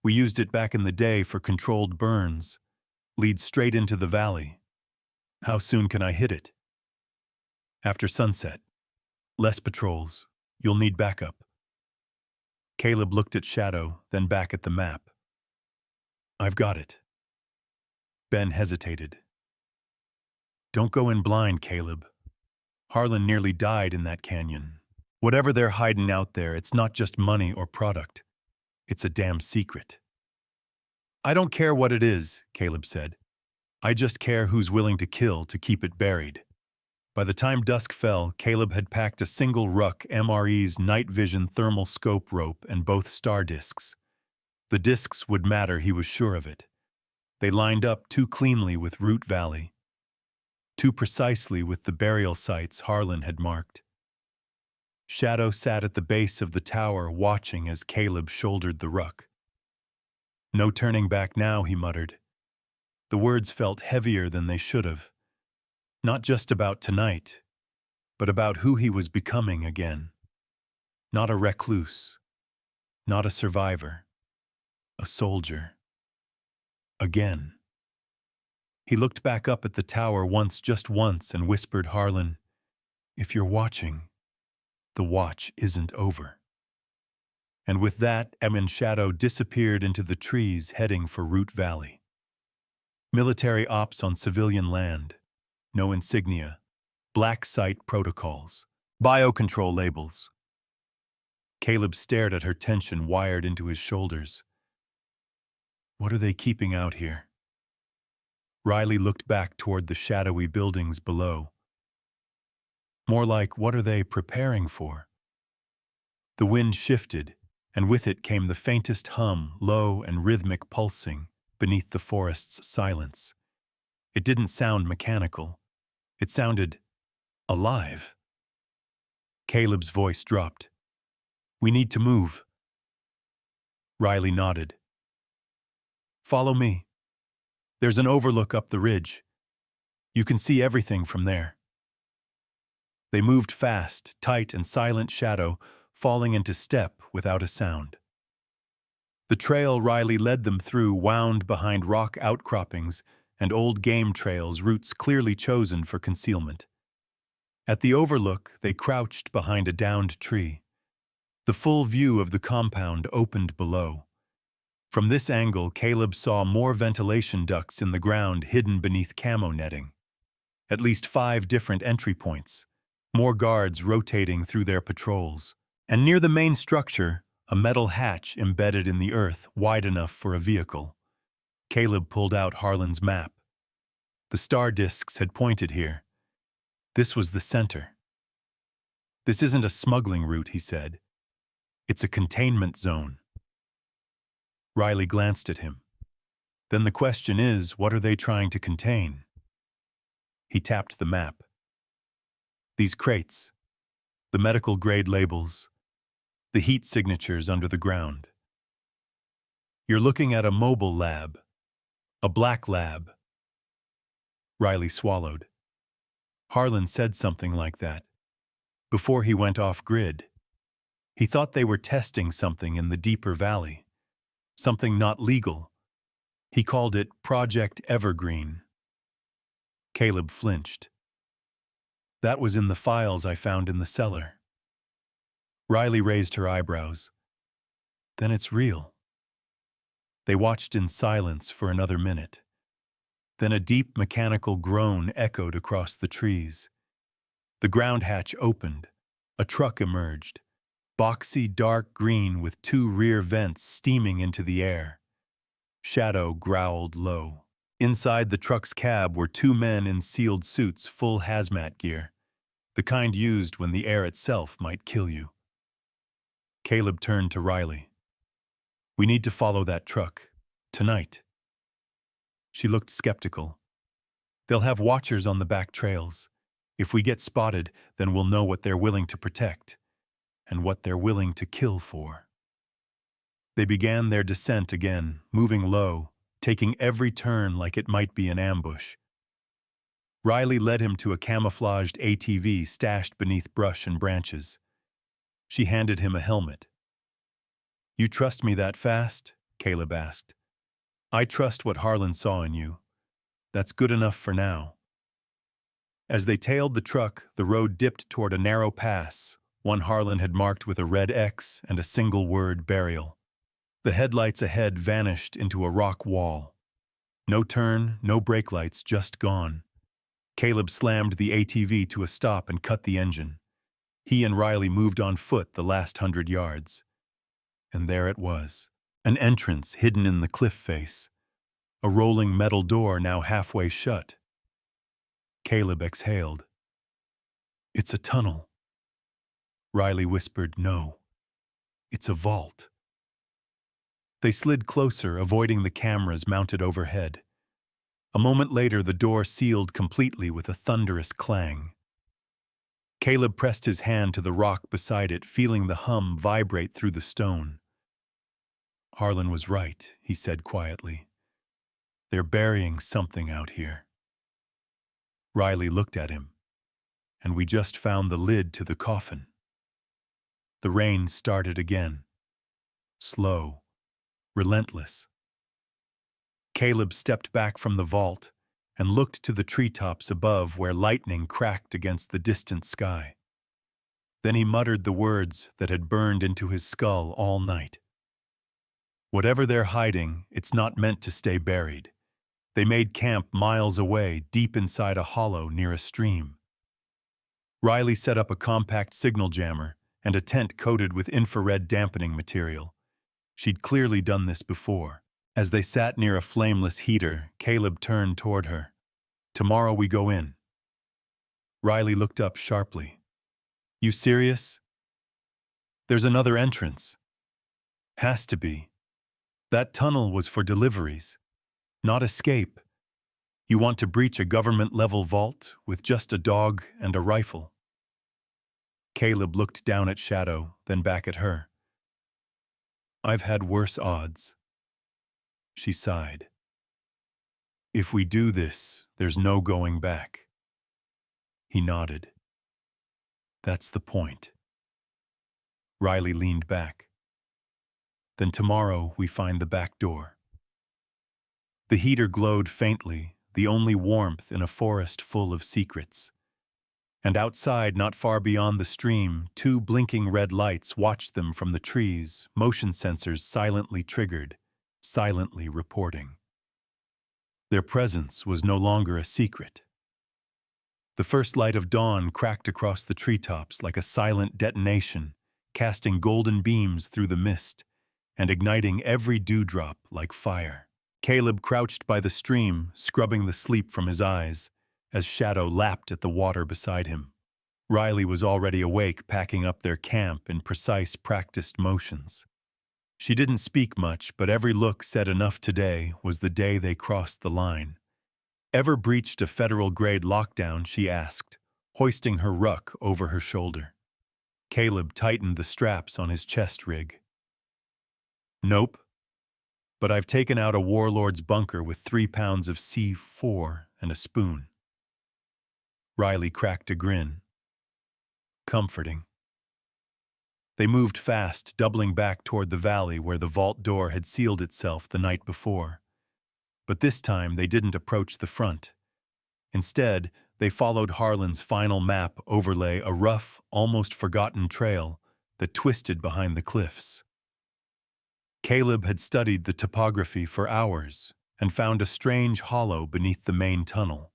We used it back in the day for controlled burns. Leads straight into the valley. How soon can I hit it?" "After sunset. Less patrols. You'll need backup." Caleb looked at Shadow, then back at the map. "I've got it." Ben hesitated. "Don't go in blind, Caleb. Harlan nearly died in that canyon. Whatever they're hiding out there, it's not just money or product. It's a damn secret." "I don't care what it is," Caleb said. "I just care who's willing to kill to keep it buried." By the time dusk fell, Caleb had packed a single ruck MRE's night vision thermal scope rope and both star discs. The discs would matter, he was sure of it. They lined up too cleanly with Root Valley, too precisely with the burial sites Harlan had marked. Shadow sat at the base of the tower, watching as Caleb shouldered the ruck. "No turning back now," he muttered. The words felt heavier than they should have. Not just about tonight, but about who he was becoming again. Not a recluse, not a survivor, a soldier. Again. He looked back up at the tower once, just once, and whispered, "Harlan, if you're watching, the watch isn't over." And with that, and Shadow disappeared into the trees, heading for Root Valley. Military ops on civilian land. No insignia. Black site protocols. Biocontrol labels. Caleb stared at her, tension wired into his shoulders. What are they keeping out here? Riley looked back toward the shadowy buildings below. More like, what are they preparing for? The wind shifted, and with it came the faintest hum, low and rhythmic pulsing, beneath the forest's silence. It didn't sound mechanical. It sounded alive. Caleb's voice dropped. "We need to move." Riley nodded. "Follow me. There's an overlook up the ridge. You can see everything from there. They moved fast, tight and silent shadow, falling into step without a sound. The trail Riley led them through wound behind rock outcroppings and old game trails, routes clearly chosen for concealment. At the overlook, they crouched behind a downed tree. The full view of the compound opened below. From this angle, Caleb saw more ventilation ducts in the ground hidden beneath camo netting. At least 5 different entry points, more guards rotating through their patrols. And near the main structure, a metal hatch embedded in the earth wide enough for a vehicle. Caleb pulled out Harlan's map. The star discs had pointed here. This was the center. This isn't a smuggling route, he said. It's a containment zone. Riley glanced at him. Then the question is, what are they trying to contain? He tapped the map. These crates, the medical-grade labels, the heat signatures under the ground. You're looking at a mobile lab, a black lab. Riley swallowed. Harlan said something like that. Before he went off-grid, he thought they were testing something in the deeper valley, something not legal. He called it Project Evergreen. Caleb flinched. That was in the files I found in the cellar. Riley raised her eyebrows. Then it's real. They watched in silence for another minute. Then a deep mechanical groan echoed across the trees. The ground hatch opened. A truck emerged, boxy dark green with 2 rear vents steaming into the air. Shadow growled low. Inside the truck's cab were 2 men in sealed suits, full hazmat gear, the kind used when the air itself might kill you. Caleb turned to Riley. We need to follow that truck. Tonight. She looked skeptical. They'll have watchers on the back trails. If we get spotted, then we'll know what they're willing to protect and what they're willing to kill for. They began their descent again, moving low, taking every turn like it might be an ambush. Riley led him to a camouflaged ATV stashed beneath brush and branches. She handed him a helmet. You trust me that fast? Caleb asked. I trust what Harlan saw in you. That's good enough for now. As they tailed the truck, the road dipped toward a narrow pass, one Harlan had marked with a red X and a single word, burial. The headlights ahead vanished into a rock wall. No turn, no brake lights, just gone. Caleb slammed the ATV to a stop and cut the engine. He and Riley moved on foot the last 100 yards. And there it was, an entrance hidden in the cliff face, a rolling metal door now halfway shut. Caleb exhaled. It's a tunnel. Riley whispered, no, it's a vault. They slid closer, avoiding the cameras mounted overhead. A moment later, the door sealed completely with a thunderous clang. Caleb pressed his hand to the rock beside it, feeling the hum vibrate through the stone. Harlan was right, he said quietly. They're burying something out here. Riley looked at him. And we just found the lid to the coffin. The rain started again. Slow, relentless. Caleb stepped back from the vault and looked to the treetops above where lightning cracked against the distant sky. Then he muttered the words that had burned into his skull all night. Whatever they're hiding, it's not meant to stay buried. They made camp miles away, deep inside a hollow near a stream. Riley set up a compact signal jammer and a tent coated with infrared dampening material. She'd clearly done this before. As they sat near a flameless heater, Caleb turned toward her. Tomorrow we go in. Riley looked up sharply. You serious? There's another entrance. Has to be. That tunnel was for deliveries, not escape. You want to breach a government-level vault with just a dog and a rifle. Caleb looked down at Shadow, then back at her. I've had worse odds. She sighed. If we do this, there's no going back. He nodded. That's the point. Riley leaned back. Then tomorrow we find the back door. The heater glowed faintly, the only warmth in a forest full of secrets. And outside, not far beyond the stream, two blinking red lights watched them from the trees, motion sensors silently triggered, silently reporting. Their presence was no longer a secret. The first light of dawn cracked across the treetops like a silent detonation, casting golden beams through the mist and igniting every dewdrop like fire. Caleb crouched by the stream, scrubbing the sleep from his eyes, as Shadow lapped at the water beside him. Riley was already awake, packing up their camp in precise, practiced motions. She didn't speak much, but every look said enough. Today was the day they crossed the line. Ever breached a federal-grade lockdown, she asked, hoisting her ruck over her shoulder. Caleb tightened the straps on his chest rig. Nope. But I've taken out a warlord's bunker with 3 pounds of C4 and a spoon. Riley cracked a grin. Comforting. They moved fast, doubling back toward the valley where the vault door had sealed itself the night before. But this time they didn't approach the front. Instead, they followed Harlan's final map overlay, a rough, almost forgotten trail that twisted behind the cliffs. Caleb had studied the topography for hours and found a strange hollow beneath the main tunnel.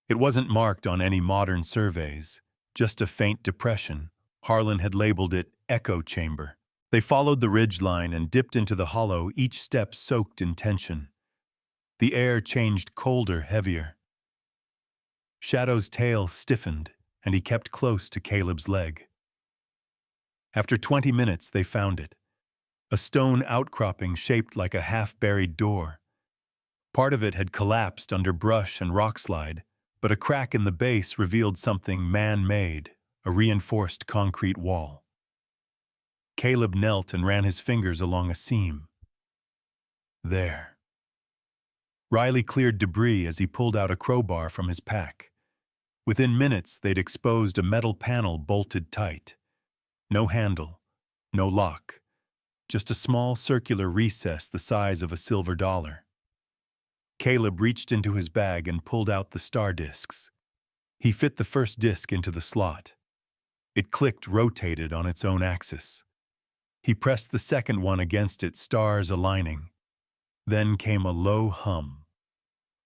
It wasn't marked on any modern surveys, just a faint depression. Harlan had labeled it Echo Chamber. They followed the ridge line and dipped into the hollow, each step soaked in tension. The air changed colder, heavier. Shadow's tail stiffened, and he kept close to Caleb's leg. After 20 minutes, they found it. A stone outcropping shaped like a half-buried door. Part of it had collapsed under brush and rockslide, but a crack in the base revealed something man-made, a reinforced concrete wall. Caleb knelt and ran his fingers along a seam. There. Riley cleared debris as he pulled out a crowbar from his pack. Within minutes, they'd exposed a metal panel bolted tight. No handle, no lock, just a small circular recess the size of a silver dollar. Caleb reached into his bag and pulled out the star discs. He fit the first disc into the slot. It clicked, rotated on its own axis. He pressed the second one against it, stars aligning. Then came a low hum,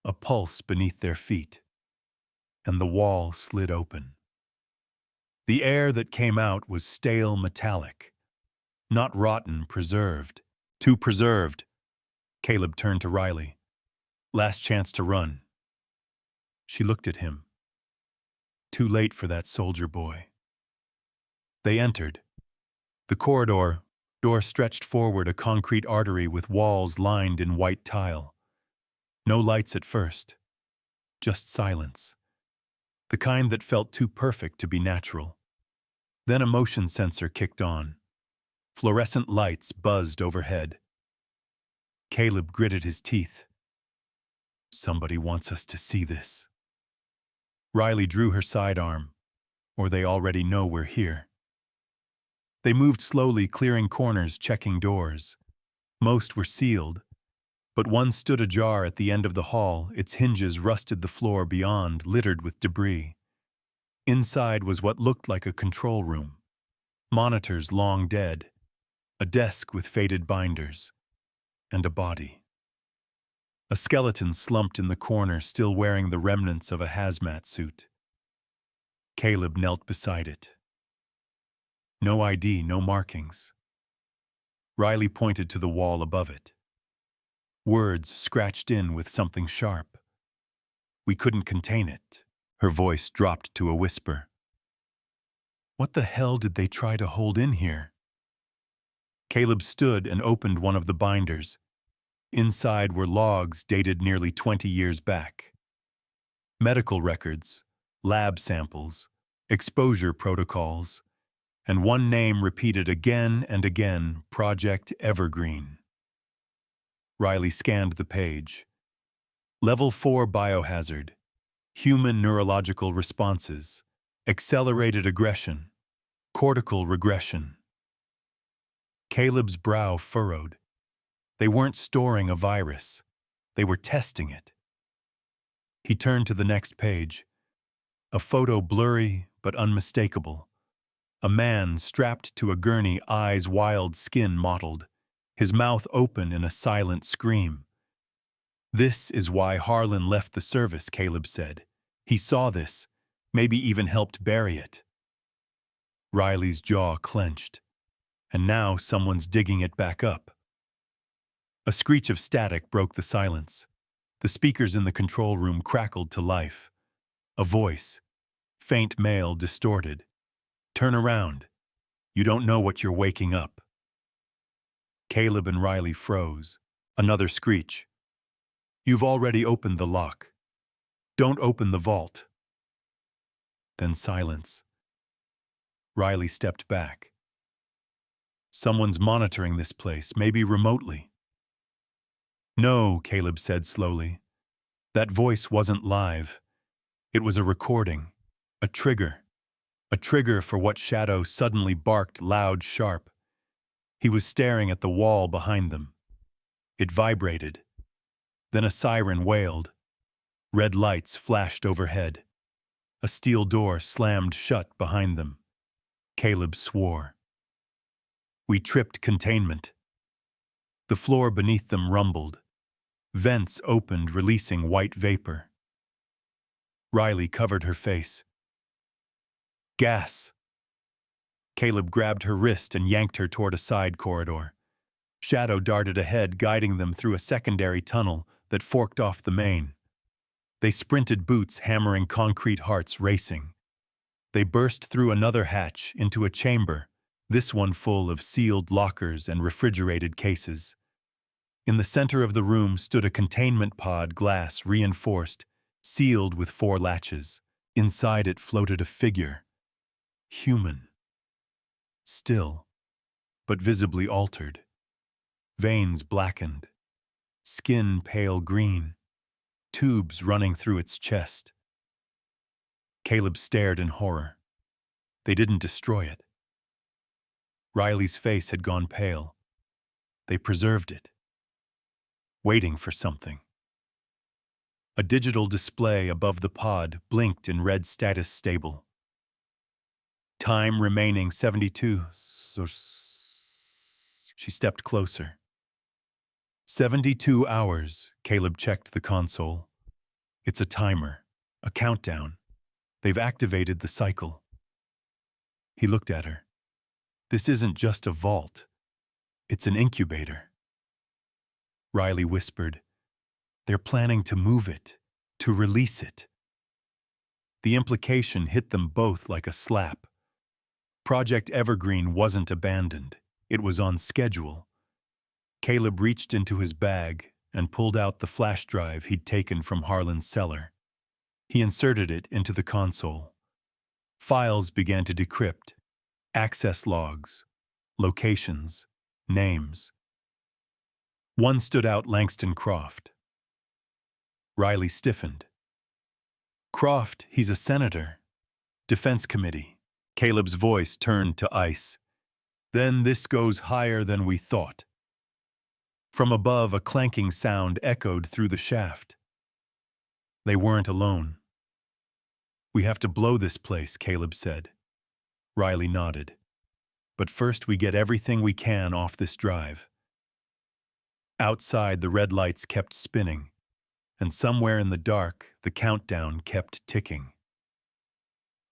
a pulse beneath their feet, and the wall slid open. The air that came out was stale metallic, not rotten, preserved. Too preserved. Caleb turned to Riley. Last chance to run. She looked at him. Too late for that soldier boy. They entered. The corridor door stretched forward, a concrete artery with walls lined in white tile. No lights at first. Just silence. The kind that felt too perfect to be natural. Then a motion sensor kicked on. Fluorescent lights buzzed overhead. Caleb gritted his teeth. Somebody wants us to see this. Riley drew her sidearm, or they already know we're here. They moved slowly, clearing corners, checking doors. Most were sealed, but one stood ajar at the end of the hall, its hinges rusted the floor beyond, littered with debris. Inside was what looked like a control room. Monitors long dead, a desk with faded binders, and a body. A skeleton slumped in the corner, still wearing the remnants of a hazmat suit. Caleb knelt beside it. No ID, no markings. Riley pointed to the wall above it. Words scratched in with something sharp. We couldn't contain it. Her voice dropped to a whisper. What the hell did they try to hold in here? Caleb stood and opened one of the binders. Inside were logs dated nearly 20 years back. Medical records, lab samples, exposure protocols, and one name repeated again and again, Project Evergreen. Riley scanned the page. Level 4 biohazard. Human neurological responses. Accelerated aggression. Cortical regression. Caleb's brow furrowed. They weren't storing a virus. They were testing it. He turned to the next page. A photo blurry but unmistakable. A man strapped to a gurney, eyes wild, skin mottled, his mouth open in a silent scream. This is why Harlan left the service, Caleb said. He saw this, maybe even helped bury it. Riley's jaw clenched. And now someone's digging it back up. A screech of static broke the silence. The speakers in the control room crackled to life. A voice, faint male, distorted. "Turn around. You don't know what you're waking up." Caleb and Riley froze. Another screech. "You've already opened the lock. Don't open the vault." Then silence. Riley stepped back. Someone's monitoring this place, maybe remotely. "No," Caleb said slowly. That voice wasn't live. It was a recording, a trigger for what shadow suddenly barked loud, sharp. He was staring at the wall behind them. It vibrated. Then a siren wailed. Red lights flashed overhead. A steel door slammed shut behind them. Caleb swore. We tripped containment. The floor beneath them rumbled. Vents opened, releasing white vapor. Riley covered her face. "Gas." Caleb grabbed her wrist and yanked her toward a side corridor. Shadow darted ahead, guiding them through a secondary tunnel that forked off the main. They sprinted, boots hammering concrete, hearts racing. They burst through another hatch into a chamber, this one full of sealed lockers and refrigerated cases. In the center of the room stood a containment pod, glass reinforced, sealed with 4 latches. Inside it floated a figure. Human. Still, but visibly altered. Veins blackened. Skin pale green. Tubes running through its chest. Caleb stared in horror. They didn't destroy it. Riley's face had gone pale. They preserved it. Waiting for something. A digital display above the pod blinked in red status stable. Time remaining 72. She stepped closer. 72 hours, Caleb checked the console. It's a timer, a countdown. They've activated the cycle. He looked at her. This isn't just a vault. It's an incubator. Riley whispered, "They're planning to move it, to release it." The implication hit them both like a slap. Project Evergreen wasn't abandoned. It was on schedule. Caleb reached into his bag and pulled out the flash drive he'd taken from Harlan's cellar. He inserted it into the console. Files began to decrypt. Access logs, locations, names. One stood out: Langston Croft. Riley stiffened. "Croft, he's a senator. Defense Committee." Caleb's voice turned to ice. "Then this goes higher than we thought." From above, a clanking sound echoed through the shaft. They weren't alone. "We have to blow this place," Caleb said. Riley nodded. "But first we get everything we can off this drive." Outside, the red lights kept spinning, and somewhere in the dark, the countdown kept ticking.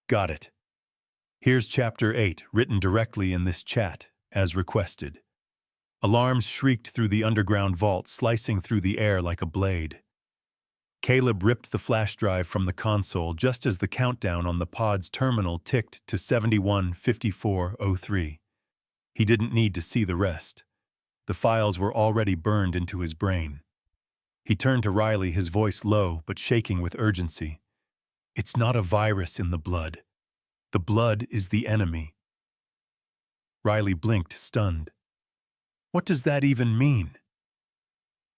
"Got it. Here's Chapter 8, written directly in this chat, as requested." Alarms shrieked through the underground vault, slicing through the air like a blade. Caleb ripped the flash drive from the console just as the countdown on the pod's terminal ticked to 71:54:03. He didn't need to see the rest. The files were already burned into his brain. He turned to Riley, his voice low but shaking with urgency. "It's not a virus in the blood. The blood is the enemy." Riley blinked, stunned. "What does that even mean?"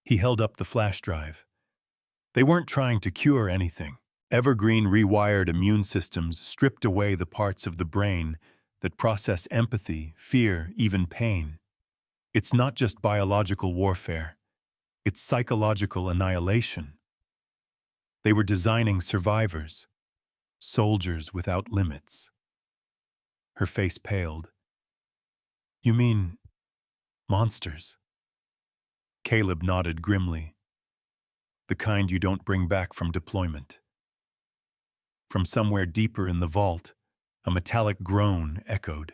He held up the flash drive. They weren't trying to cure anything. Evergreen rewired immune systems stripped away the parts of the brain that process empathy, fear, even pain. It's not just biological warfare. It's psychological annihilation. They were designing survivors, soldiers without limits. Her face paled. You mean monsters? Caleb nodded grimly. The kind you don't bring back from deployment. From somewhere deeper in the vault, a metallic groan echoed.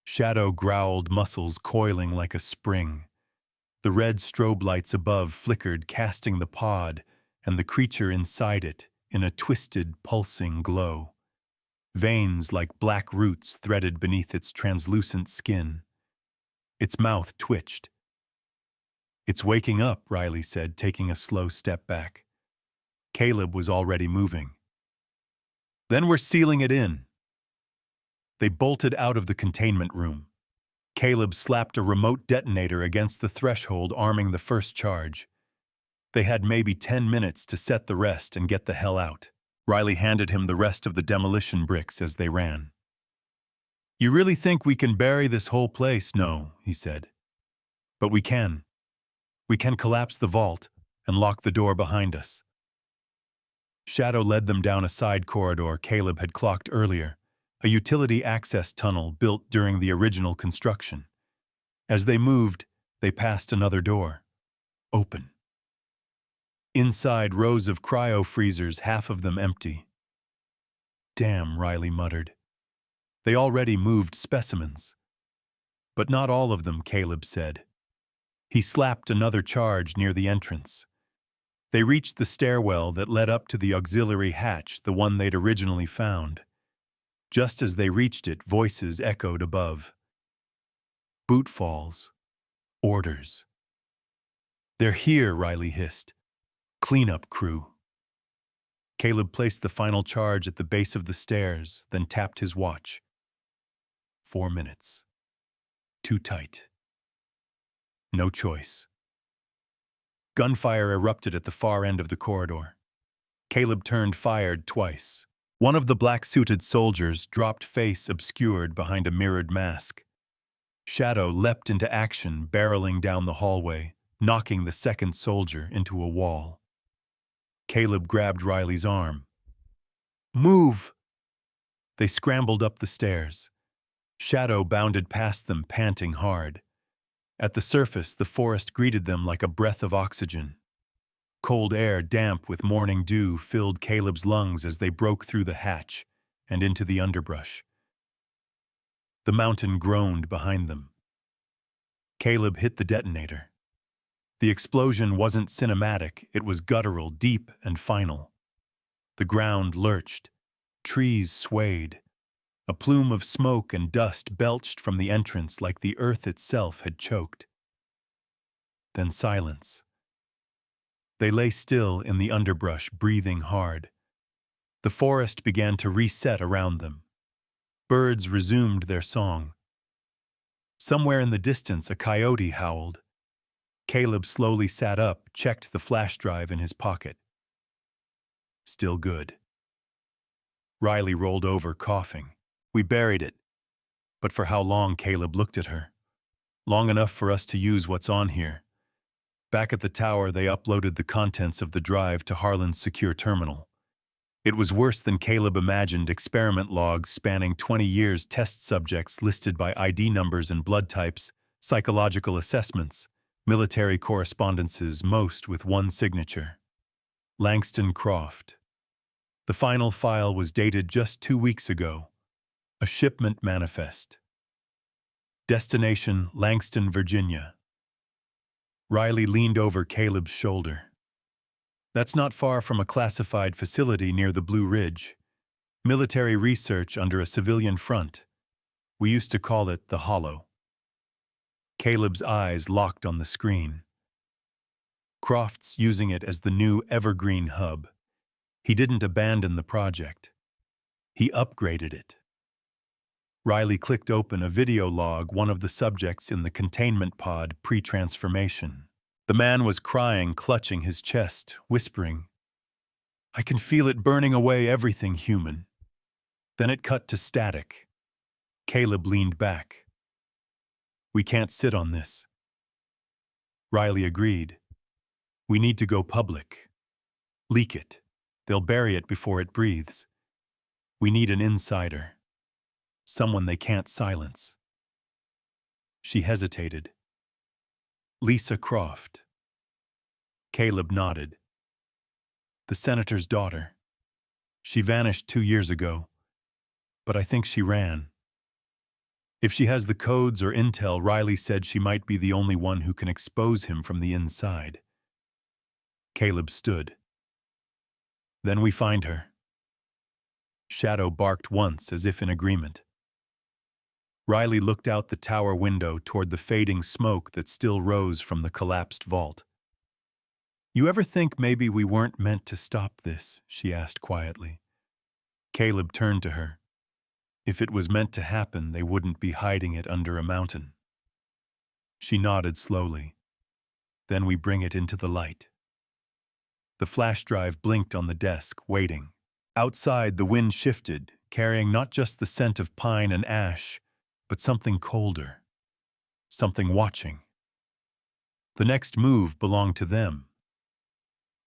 Shadow growled, muscles coiling like a spring. The red strobe lights above flickered, casting the pod and the creature inside it in a twisted, pulsing glow. Veins like black roots threaded beneath its translucent skin. Its mouth twitched. It's waking up, Riley said, taking a slow step back. Caleb was already moving. Then we're sealing it in. They bolted out of the containment room. Caleb slapped a remote detonator against the threshold, arming the first charge. They had maybe 10 minutes to set the rest and get the hell out. Riley handed him the rest of the demolition bricks as they ran. You really think we can bury this whole place? No, he said. But we can. We can collapse the vault and lock the door behind us. Shadow led them down a side corridor Caleb had clocked earlier, a utility access tunnel built during the original construction. As they moved, they passed another door. Open. Inside, rows of cryo-freezers, half of them empty. Damn, Riley muttered. They already moved specimens. But not all of them, Caleb said. He slapped another charge near the entrance. They reached the stairwell that led up to the auxiliary hatch, the one they'd originally found. Just as they reached it, voices echoed above. Boot falls. Orders. They're here, Riley hissed. Cleanup crew. Caleb placed the final charge at the base of the stairs, then tapped his watch. 4 minutes. Too tight. No choice. Gunfire erupted at the far end of the corridor. Caleb turned, fired twice. One of the black-suited soldiers dropped, face obscured behind a mirrored mask. Shadow leapt into action, barreling down the hallway, knocking the second soldier into a wall. Caleb grabbed Riley's arm. Move! They scrambled up the stairs. Shadow bounded past them, panting hard. At the surface, the forest greeted them like a breath of oxygen. Cold air, damp with morning dew, filled Caleb's lungs as they broke through the hatch and into the underbrush. The mountain groaned behind them. Caleb hit the detonator. The explosion wasn't cinematic, it was guttural, deep and final. The ground lurched. Trees swayed. A plume of smoke and dust belched from the entrance like the earth itself had choked. Then silence. They lay still in the underbrush, breathing hard. The forest began to reset around them. Birds resumed their song. Somewhere in the distance, a coyote howled. Caleb slowly sat up, checked the flash drive in his pocket. Still good. Riley rolled over, coughing. We buried it. But for how long? Caleb looked at her. Long enough for us to use what's on here. Back at the tower, they uploaded the contents of the drive to Harlan's secure terminal. It was worse than Caleb imagined. Experiment logs spanning 20 years, test subjects listed by ID numbers and blood types, psychological assessments, military correspondences, most with one signature. Langston Croft. The final file was dated just 2 weeks ago. A shipment manifest. Destination, Langston, Virginia. Riley leaned over Caleb's shoulder. That's not far from a classified facility near the Blue Ridge. Military research under a civilian front. We used to call it the Hollow. Caleb's eyes locked on the screen. Croft's using it as the new Evergreen hub. He didn't abandon the project. He upgraded it. Riley clicked open a video log, one of the subjects in the containment pod pre-transformation. The man was crying, clutching his chest, whispering, "I can feel it burning away everything human." Then it cut to static. Caleb leaned back. "We can't sit on this." Riley agreed. "We need to go public. Leak it. They'll bury it before it breathes. We need an insider. Someone they can't silence." She hesitated. "Lisa Croft." Caleb nodded. "The senator's daughter. She vanished 2 years ago, but I think she ran. If she has the codes or intel, Riley said she might be the only one who can expose him from the inside." Caleb stood. "Then we find her." Shadow barked once as if in agreement. Riley looked out the tower window toward the fading smoke that still rose from the collapsed vault. "You ever think maybe we weren't meant to stop this?" she asked quietly. Caleb turned to her. "If it was meant to happen, they wouldn't be hiding it under a mountain." She nodded slowly. "Then we bring it into the light." The flash drive blinked on the desk, waiting. Outside, the wind shifted, carrying not just the scent of pine and ash, but something colder. Something watching. The next move belonged to them.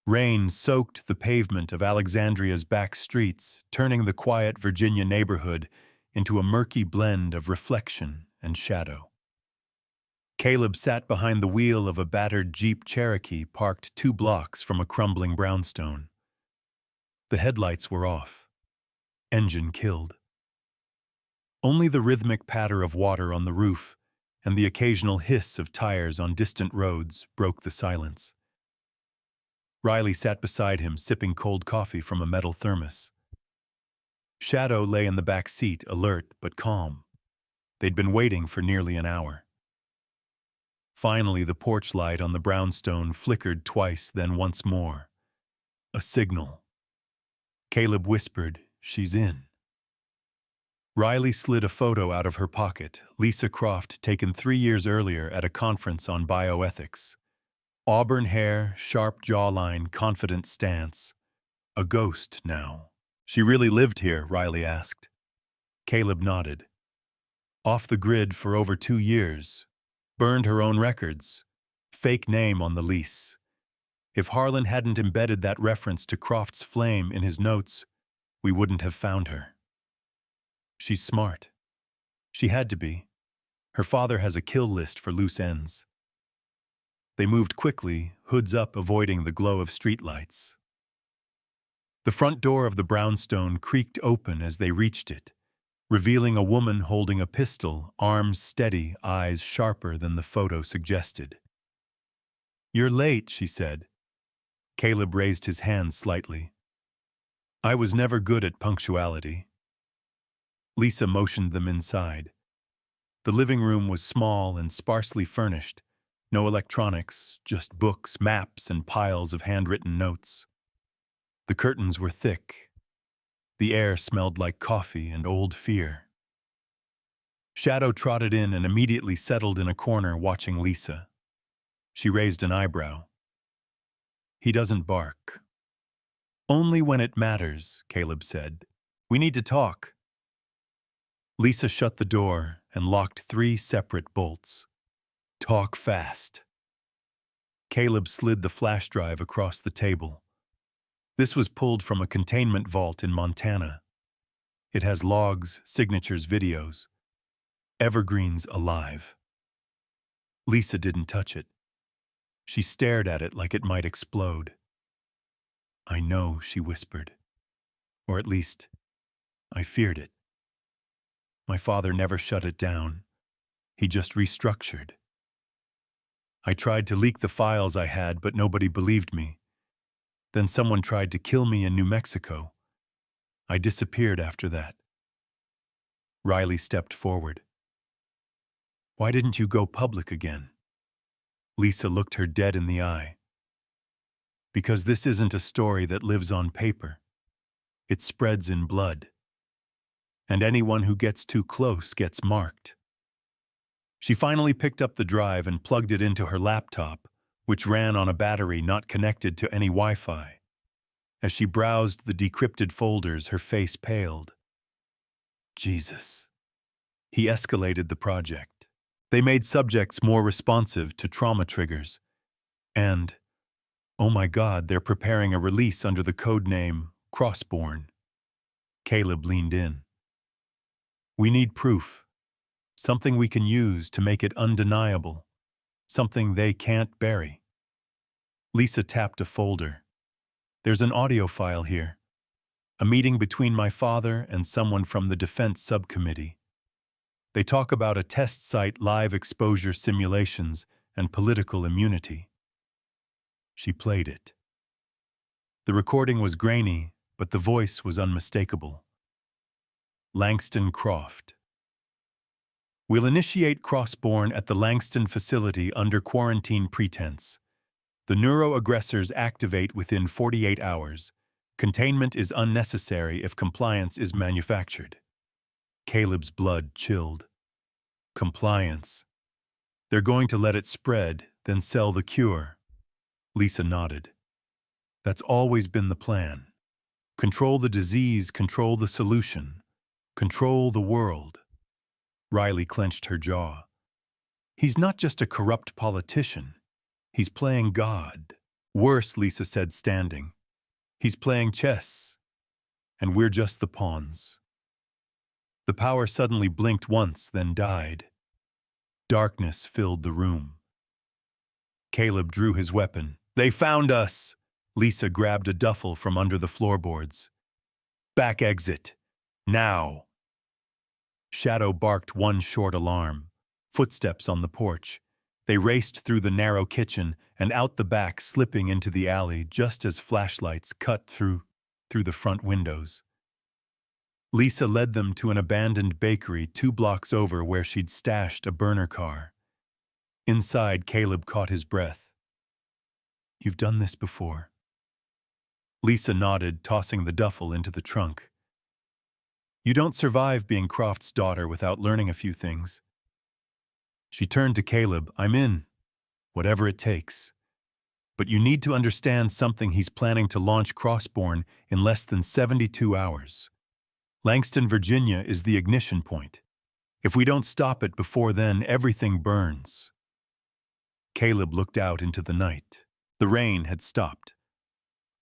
Rain soaked the pavement of Alexandria's back streets, turning the quiet Virginia neighborhood into a murky blend of reflection and shadow. Caleb sat behind the wheel of a battered Jeep Cherokee parked 2 blocks from a crumbling brownstone. The headlights were off. Engine killed. Only the rhythmic patter of water on the roof and the occasional hiss of tires on distant roads broke the silence. Riley sat beside him, sipping cold coffee from a metal thermos. Shadow lay in the back seat, alert but calm. They'd been waiting for nearly an hour. Finally, the porch light on the brownstone flickered twice, then once more. A signal. Caleb whispered, "She's in." Riley slid a photo out of her pocket, Lisa Croft taken 3 years earlier at a conference on bioethics. Auburn hair, sharp jawline, confident stance. A ghost now. "She really lived here?" Riley asked. Caleb nodded. "Off the grid for over 2 years. Burned her own records. Fake name on the lease. If Harlan hadn't embedded that reference to Croft's flame in his notes, we wouldn't have found her. She's smart. She had to be. Her father has a kill list for loose ends." They moved quickly, hoods up, avoiding the glow of streetlights. The front door of the brownstone creaked open as they reached it, revealing a woman holding a pistol, arms steady, eyes sharper than the photo suggested. "You're late," she said. Caleb raised his hand slightly. "I was never good at punctuality." Lisa motioned them inside. The living room was small and sparsely furnished. No electronics, just books, maps, and piles of handwritten notes. The curtains were thick. The air smelled like coffee and old fear. Shadow trotted in and immediately settled in a corner watching Lisa. She raised an eyebrow. "He doesn't bark." "Only when it matters," Caleb said. "We need to talk." Lisa shut the door and locked 3 separate bolts. "Talk fast." Caleb slid the flash drive across the table. This was pulled from a containment vault in Montana. It has logs, signatures, videos. Evergreens alive. Lisa didn't touch it. She stared at it like it might explode. "I know," she whispered. "Or at least, I feared it. My father never shut it down. He just restructured. I tried to leak the files I had, but nobody believed me. Then someone tried to kill me in New Mexico. I disappeared after that." Riley stepped forward. "Why didn't you go public again?" Lisa looked her dead in the eye. "Because this isn't a story that lives on paper. It spreads in blood. And anyone who gets too close gets marked." She finally picked up the drive and plugged it into her laptop, which ran on a battery not connected to any Wi-Fi. As she browsed the decrypted folders, her face paled. Jesus. He escalated the project. They made subjects more responsive to trauma triggers. And, oh my God, they're preparing a release under the code name Crossborn. Caleb leaned in. We need proof. Something we can use to make it undeniable. Something they can't bury. Lisa tapped a folder. There's an audio file here. A meeting between my father and someone from the defense subcommittee. They talk about a test site live exposure simulations and political immunity. She played it. The recording was grainy, but the voice was unmistakable. Langston Croft. We'll initiate Crossborn at the Langston facility under quarantine pretense. The neuroaggressors activate within 48 hours. Containment is unnecessary if compliance is manufactured. Caleb's blood chilled. Compliance. They're going to let it spread, then sell the cure. Lisa nodded. That's always been the plan. Control the disease, control the solution. Control the world. Riley clenched her jaw. He's not just a corrupt politician. He's playing God. Worse, Lisa said, standing. He's playing chess. And we're just the pawns. The power suddenly blinked once, then died. Darkness filled the room. Caleb drew his weapon. They found us! Lisa grabbed a duffel from under the floorboards. Back exit. Now! Shadow barked one short alarm. Footsteps on the porch. They raced through the narrow kitchen and out the back, slipping into the alley just as flashlights cut through the front windows. Lisa led them to an abandoned bakery 2 blocks over where she'd stashed a burner car. Inside, Caleb caught his breath. You've done this before. Lisa nodded, tossing the duffel into the trunk. You don't survive being Croft's daughter without learning a few things. She turned to Caleb. I'm in. Whatever it takes. But you need to understand something. He's planning to launch Crossborn in less than 72 hours. Langston, Virginia is the ignition point. If we don't stop it before then, everything burns. Caleb looked out into the night. The rain had stopped,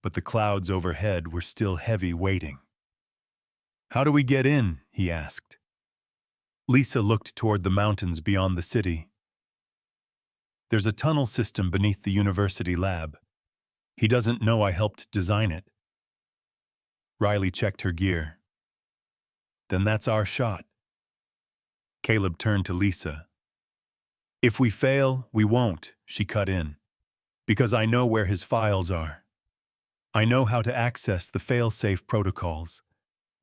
but the clouds overhead were still heavy, waiting. How do we get in? He asked. Lisa looked toward the mountains beyond the city. There's a tunnel system beneath the university lab. He doesn't know I helped design it. Riley checked her gear. Then that's our shot. Caleb turned to Lisa. If we fail, we won't, she cut in. Because I know where his files are. I know how to access the fail-safe protocols.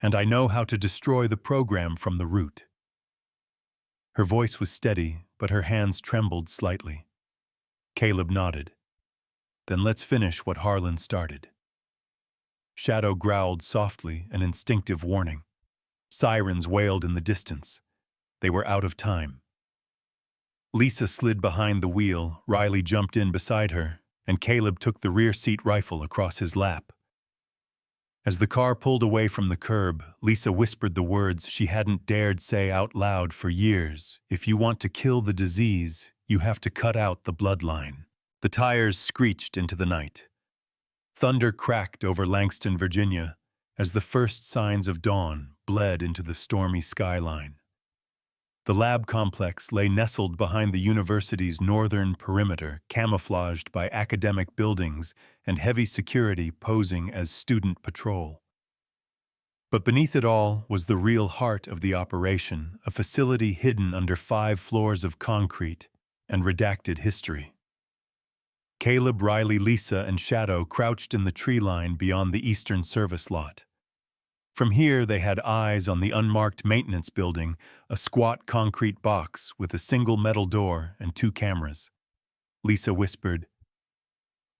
And I know how to destroy the program from the root. Her voice was steady, but her hands trembled slightly. Caleb nodded. Then let's finish what Harlan started. Shadow growled softly, an instinctive warning. Sirens wailed in the distance. They were out of time. Lisa slid behind the wheel, Riley jumped in beside her, and Caleb took the rear seat rifle across his lap. As the car pulled away from the curb, Lisa whispered the words she hadn't dared say out loud for years. If you want to kill the disease, you have to cut out the bloodline. The tires screeched into the night. Thunder cracked over Langston, Virginia, as the first signs of dawn bled into the stormy skyline. The lab complex lay nestled behind the university's northern perimeter, camouflaged by academic buildings and heavy security posing as student patrol. But beneath it all was the real heart of the operation, a facility hidden under 5 floors of concrete and redacted history. Caleb, Riley, Lisa, and Shadow crouched in the tree line beyond the eastern service lot. From here, they had eyes on the unmarked maintenance building, a squat concrete box with a single metal door and 2 cameras. Lisa whispered,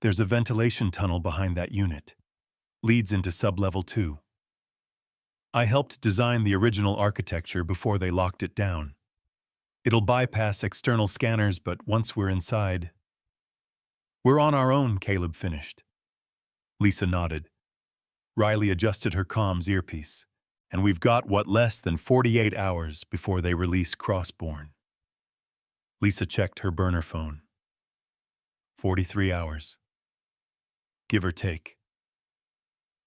"There's a ventilation tunnel behind that unit. Leads into sub-level 2. I helped design the original architecture before they locked it down. It'll bypass external scanners, but once we're inside..." We're on our own, Caleb finished. Lisa nodded. Riley adjusted her comms earpiece. And we've got, less than 48 hours before they release Crossborn. Lisa checked her burner phone. 43 hours. Give or take.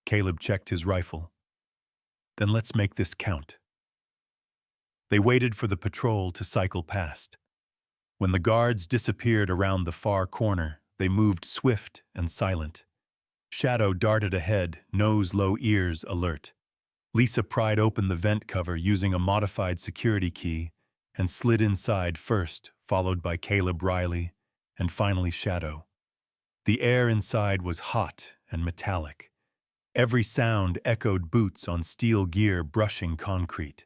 Caleb checked his rifle. Then let's make this count. They waited for the patrol to cycle past. When the guards disappeared around the far corner, they moved swift and silent. Shadow darted ahead, nose low, ears alert. Lisa pried open the vent cover using a modified security key and slid inside first, followed by Caleb, Riley, and finally Shadow. The air inside was hot and metallic. Every sound echoed boots on steel gear brushing concrete.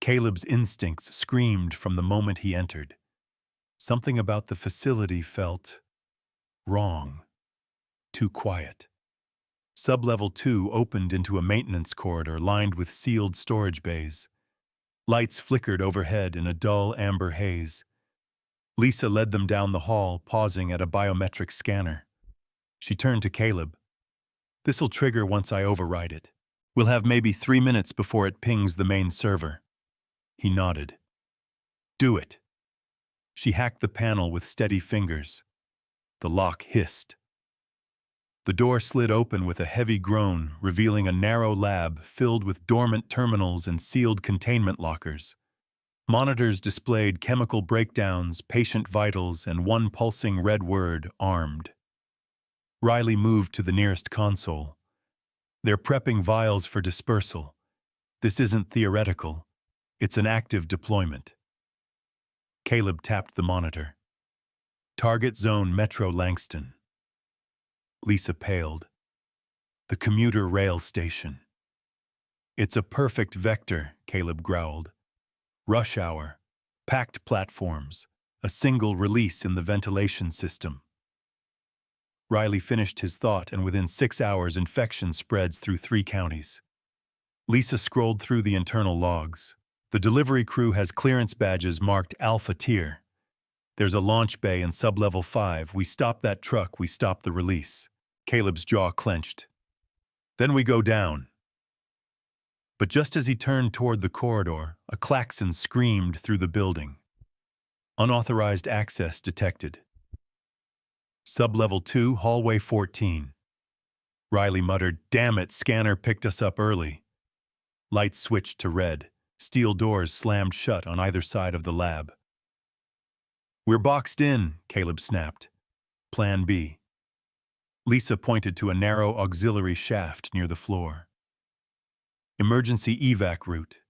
Caleb's instincts screamed from the moment he entered. Something about the facility felt wrong, too quiet. Sub-level 2 opened into a maintenance corridor lined with sealed storage bays. Lights flickered overhead in a dull amber haze. Lisa led them down the hall, pausing at a biometric scanner. She turned to Caleb. "This'll trigger once I override it. We'll have maybe 3 minutes before it pings the main server." He nodded. "Do it." She hacked the panel with steady fingers. The lock hissed. The door slid open with a heavy groan, revealing a narrow lab filled with dormant terminals and sealed containment lockers. Monitors displayed chemical breakdowns, patient vitals, and one pulsing red word, armed. Riley moved to the nearest console. "They're prepping vials for dispersal. This isn't theoretical. It's an active deployment." Caleb tapped the monitor. "Target zone Metro Langston." Lisa paled. "The commuter rail station." "It's a perfect vector," Caleb growled. "Rush hour, packed platforms, a single release in the ventilation system." Riley finished his thought, and within 6 hours infection spreads through 3 counties. Lisa scrolled through the internal logs. The delivery crew has clearance badges marked Alpha Tier. There's a launch bay in sub-level 5. We stop that truck, we stop the release. Caleb's jaw clenched. Then we go down. But just as he turned toward the corridor, a klaxon screamed through the building. Unauthorized access detected. Sub-level 2, hallway 14. Riley muttered, "Damn it, scanner picked us up early." Lights switched to red. Steel doors slammed shut on either side of the lab. "We're boxed in," Caleb snapped. "Plan B." Lisa pointed to a narrow auxiliary shaft near the floor. "Emergency evac route.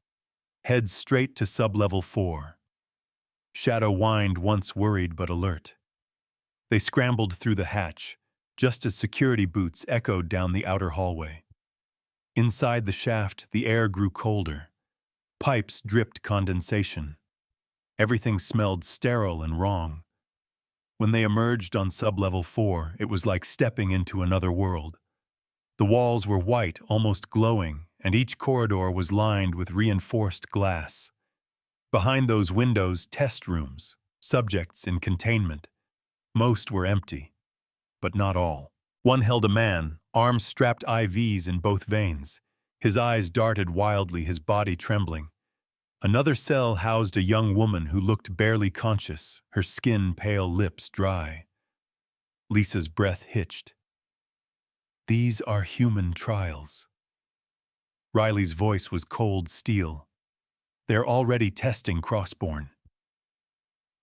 Head straight to sub-level 4. Shadow whined, once worried but alert. They scrambled through the hatch, just as security boots echoed down the outer hallway. Inside the shaft, the air grew colder. Pipes dripped condensation. Everything smelled sterile and wrong. When they emerged on sub-level 4, it was like stepping into another world. The walls were white, almost glowing, and each corridor was lined with reinforced glass. Behind those windows, test rooms, subjects in containment. Most were empty, but not all. One held a man, arms strapped IVs in both veins. His eyes darted wildly, his body trembling. Another cell housed a young woman who looked barely conscious, her skin pale, lips dry. Lisa's breath hitched. "These are human trials." Riley's voice was cold steel. "They're already testing Crossborn."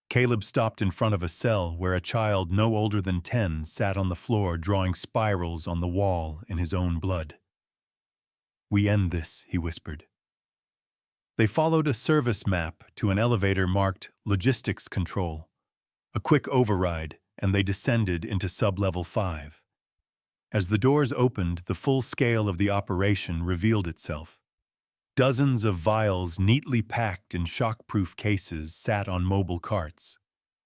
Caleb stopped in front of a cell where a child no older than 10 sat on the floor drawing spirals on the wall in his own blood. "We end this," he whispered. They followed a service map to an elevator marked Logistics Control. A quick override, and they descended into sub-level 5. As the doors opened, the full scale of the operation revealed itself. Dozens of vials neatly packed in shockproof cases sat on mobile carts.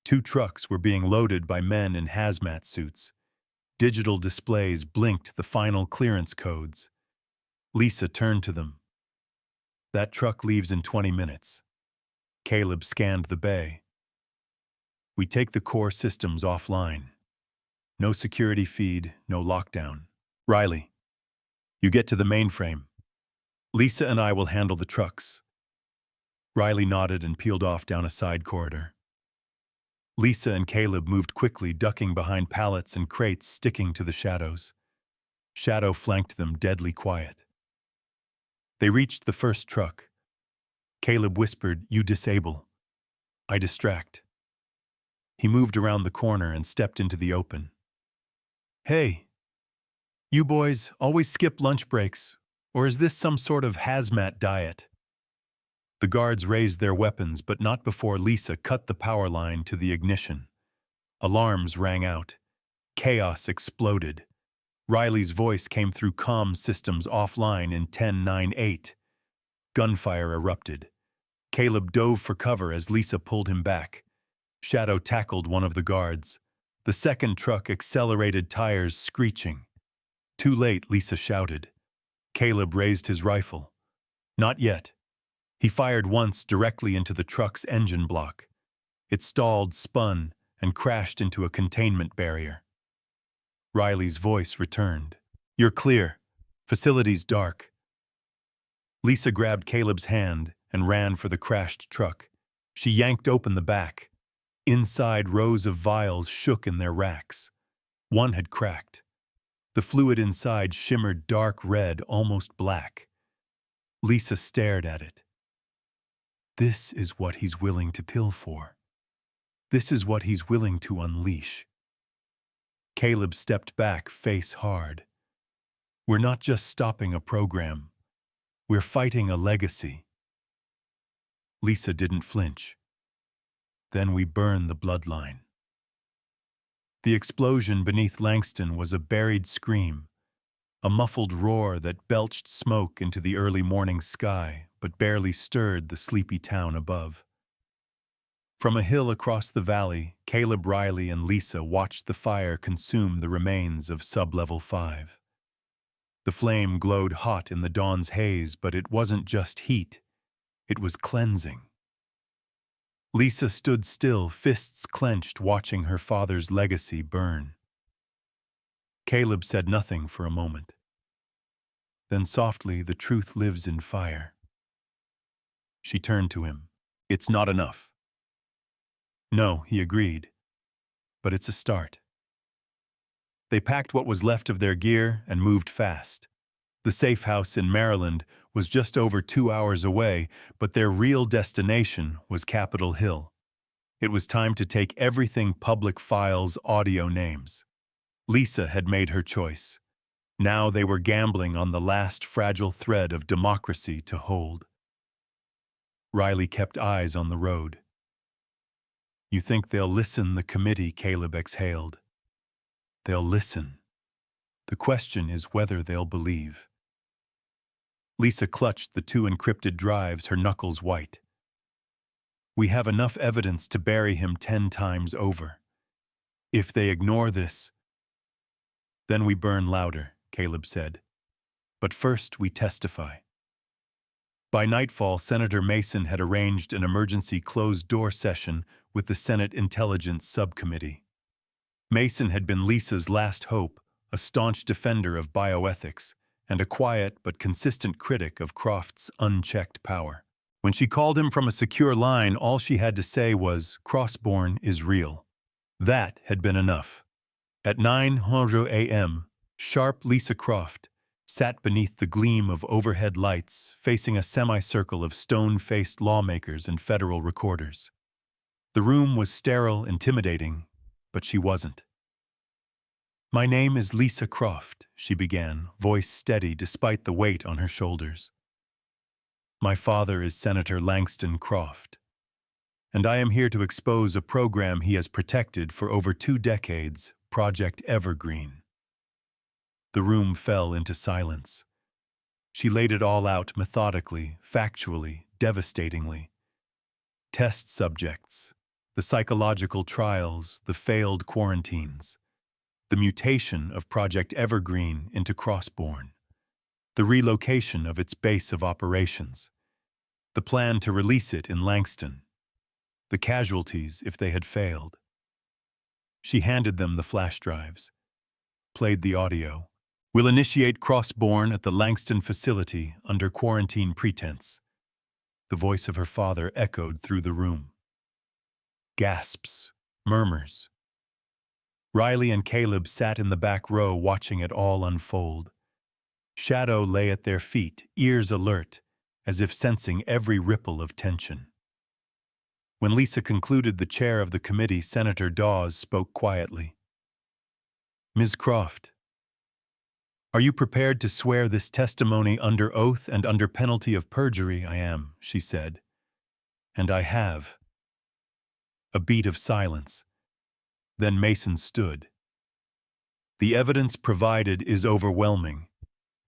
2 trucks were being loaded by men in hazmat suits. Digital displays blinked the final clearance codes. Lisa turned to them. "That truck leaves in 20 minutes. Caleb scanned the bay. "We take the core systems offline." No security feed, no lockdown. Riley, you get to the mainframe. Lisa and I will handle the trucks. Riley nodded and peeled off down a side corridor. Lisa and Caleb moved quickly, ducking behind pallets and crates sticking to the shadows. Shadow flanked them, deadly quiet. They reached the first truck. Caleb whispered, "You disable. I distract." He moved around the corner and stepped into the open. "Hey, you boys always skip lunch breaks, or is this some sort of hazmat diet?" The guards raised their weapons, but not before Lisa cut the power line to the ignition. Alarms rang out. Chaos exploded. Riley's voice came through comm systems offline in 1098. Gunfire erupted. Caleb dove for cover as Lisa pulled him back. Shadow tackled one of the guards. The second truck accelerated, tires screeching. Too late, Lisa shouted. Caleb raised his rifle. Not yet. He fired once directly into the truck's engine block. It stalled, spun, and crashed into a containment barrier. Riley's voice returned. "You're clear. Facility's dark." Lisa grabbed Caleb's hand and ran for the crashed truck. She yanked open the back. Inside, rows of vials shook in their racks. One had cracked. The fluid inside shimmered dark red, almost black. Lisa stared at it. This is what he's willing to kill for. This is what he's willing to unleash. Caleb stepped back, face hard. We're not just stopping a program. We're fighting a legacy. Lisa didn't flinch. Then we burn the bloodline. The explosion beneath Langston was a buried scream, a muffled roar that belched smoke into the early morning sky, but barely stirred the sleepy town above. From a hill across the valley, Caleb, Riley, and Lisa watched the fire consume the remains of Sublevel 5. The flame glowed hot in the dawn's haze, but it wasn't just heat. It was cleansing. Lisa stood still, fists clenched, watching her father's legacy burn. Caleb said nothing for a moment. Then softly, "The truth lives in fire." She turned to him. "It's not enough." "No," he agreed, "but it's a start." They packed what was left of their gear and moved fast. The safe house in Maryland was just over 2 hours away, but their real destination was Capitol Hill. It was time to take everything: public files, audio, names. Lisa had made her choice. Now they were gambling on the last fragile thread of democracy to hold. Riley kept eyes on the road. "You think they'll listen, the committee?" Caleb exhaled. "They'll listen. The question is whether they'll believe." Lisa clutched the 2 encrypted drives, her knuckles white. "We have enough evidence to bury him 10 times over. If they ignore this..." "Then we burn louder," Caleb said. "But first we testify." By nightfall, Senator Mason had arranged an emergency closed-door session with the Senate Intelligence Subcommittee. Mason had been Lisa's last hope, a staunch defender of bioethics, and a quiet but consistent critic of Croft's unchecked power. When she called him from a secure line, all she had to say was, "Crossborn is real." That had been enough. At 9:00 a.m., sharp Lisa Croft sat beneath the gleam of overhead lights, facing a semicircle of stone-faced lawmakers and federal recorders. The room was sterile, intimidating, but she wasn't. "My name is Lisa Croft," she began, voice steady despite the weight on her shoulders. "My father is Senator Langston Croft, and I am here to expose a program he has protected for over 2 decades, Project Evergreen." The room fell into silence. She laid it all out methodically, factually, devastatingly. Test subjects, the psychological trials, the failed quarantines, the mutation of Project Evergreen into Crossborn, the relocation of its base of operations, the plan to release it in Langston, the casualties if they had failed. She handed them the flash drives, played the audio. We'll initiate cross-born at the Langston facility under quarantine pretense. The voice of her father echoed through the room. Gasps, murmurs. Riley and Caleb sat in the back row watching it all unfold. Shadow lay at their feet, ears alert, as if sensing every ripple of tension. When Lisa concluded the chair of the committee, Senator Dawes spoke quietly. Ms. Croft, are you prepared to swear this testimony under oath and under penalty of perjury? I am, she said. And I have. A beat of silence. Then Mason stood. The evidence provided is overwhelming,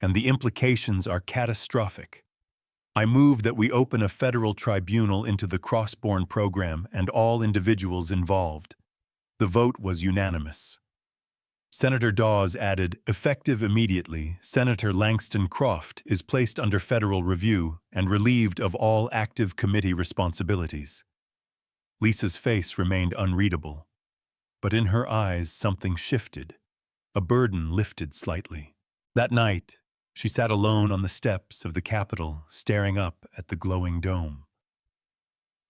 and the implications are catastrophic. I move that we open a federal tribunal into the Crossborn program and all individuals involved. The vote was unanimous. Senator Dawes added, effective immediately, Senator Langston Croft is placed under federal review and relieved of all active committee responsibilities. Lisa's face remained unreadable, but in her eyes something shifted. A burden lifted slightly. That night, she sat alone on the steps of the Capitol, staring up at the glowing dome.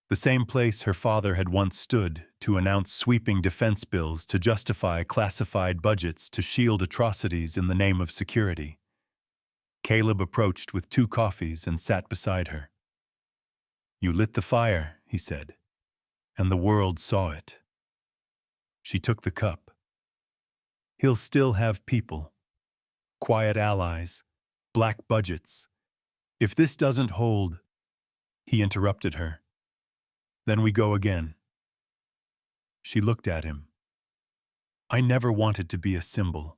The same place her father had once stood to announce sweeping defense bills to justify classified budgets to shield atrocities in the name of security. Caleb approached with 2 coffees and sat beside her. You lit the fire, he said, and the world saw it. She took the cup. He'll still have people, quiet allies, black budgets. If this doesn't hold, he interrupted her. Then we go again. She looked at him. I never wanted to be a symbol.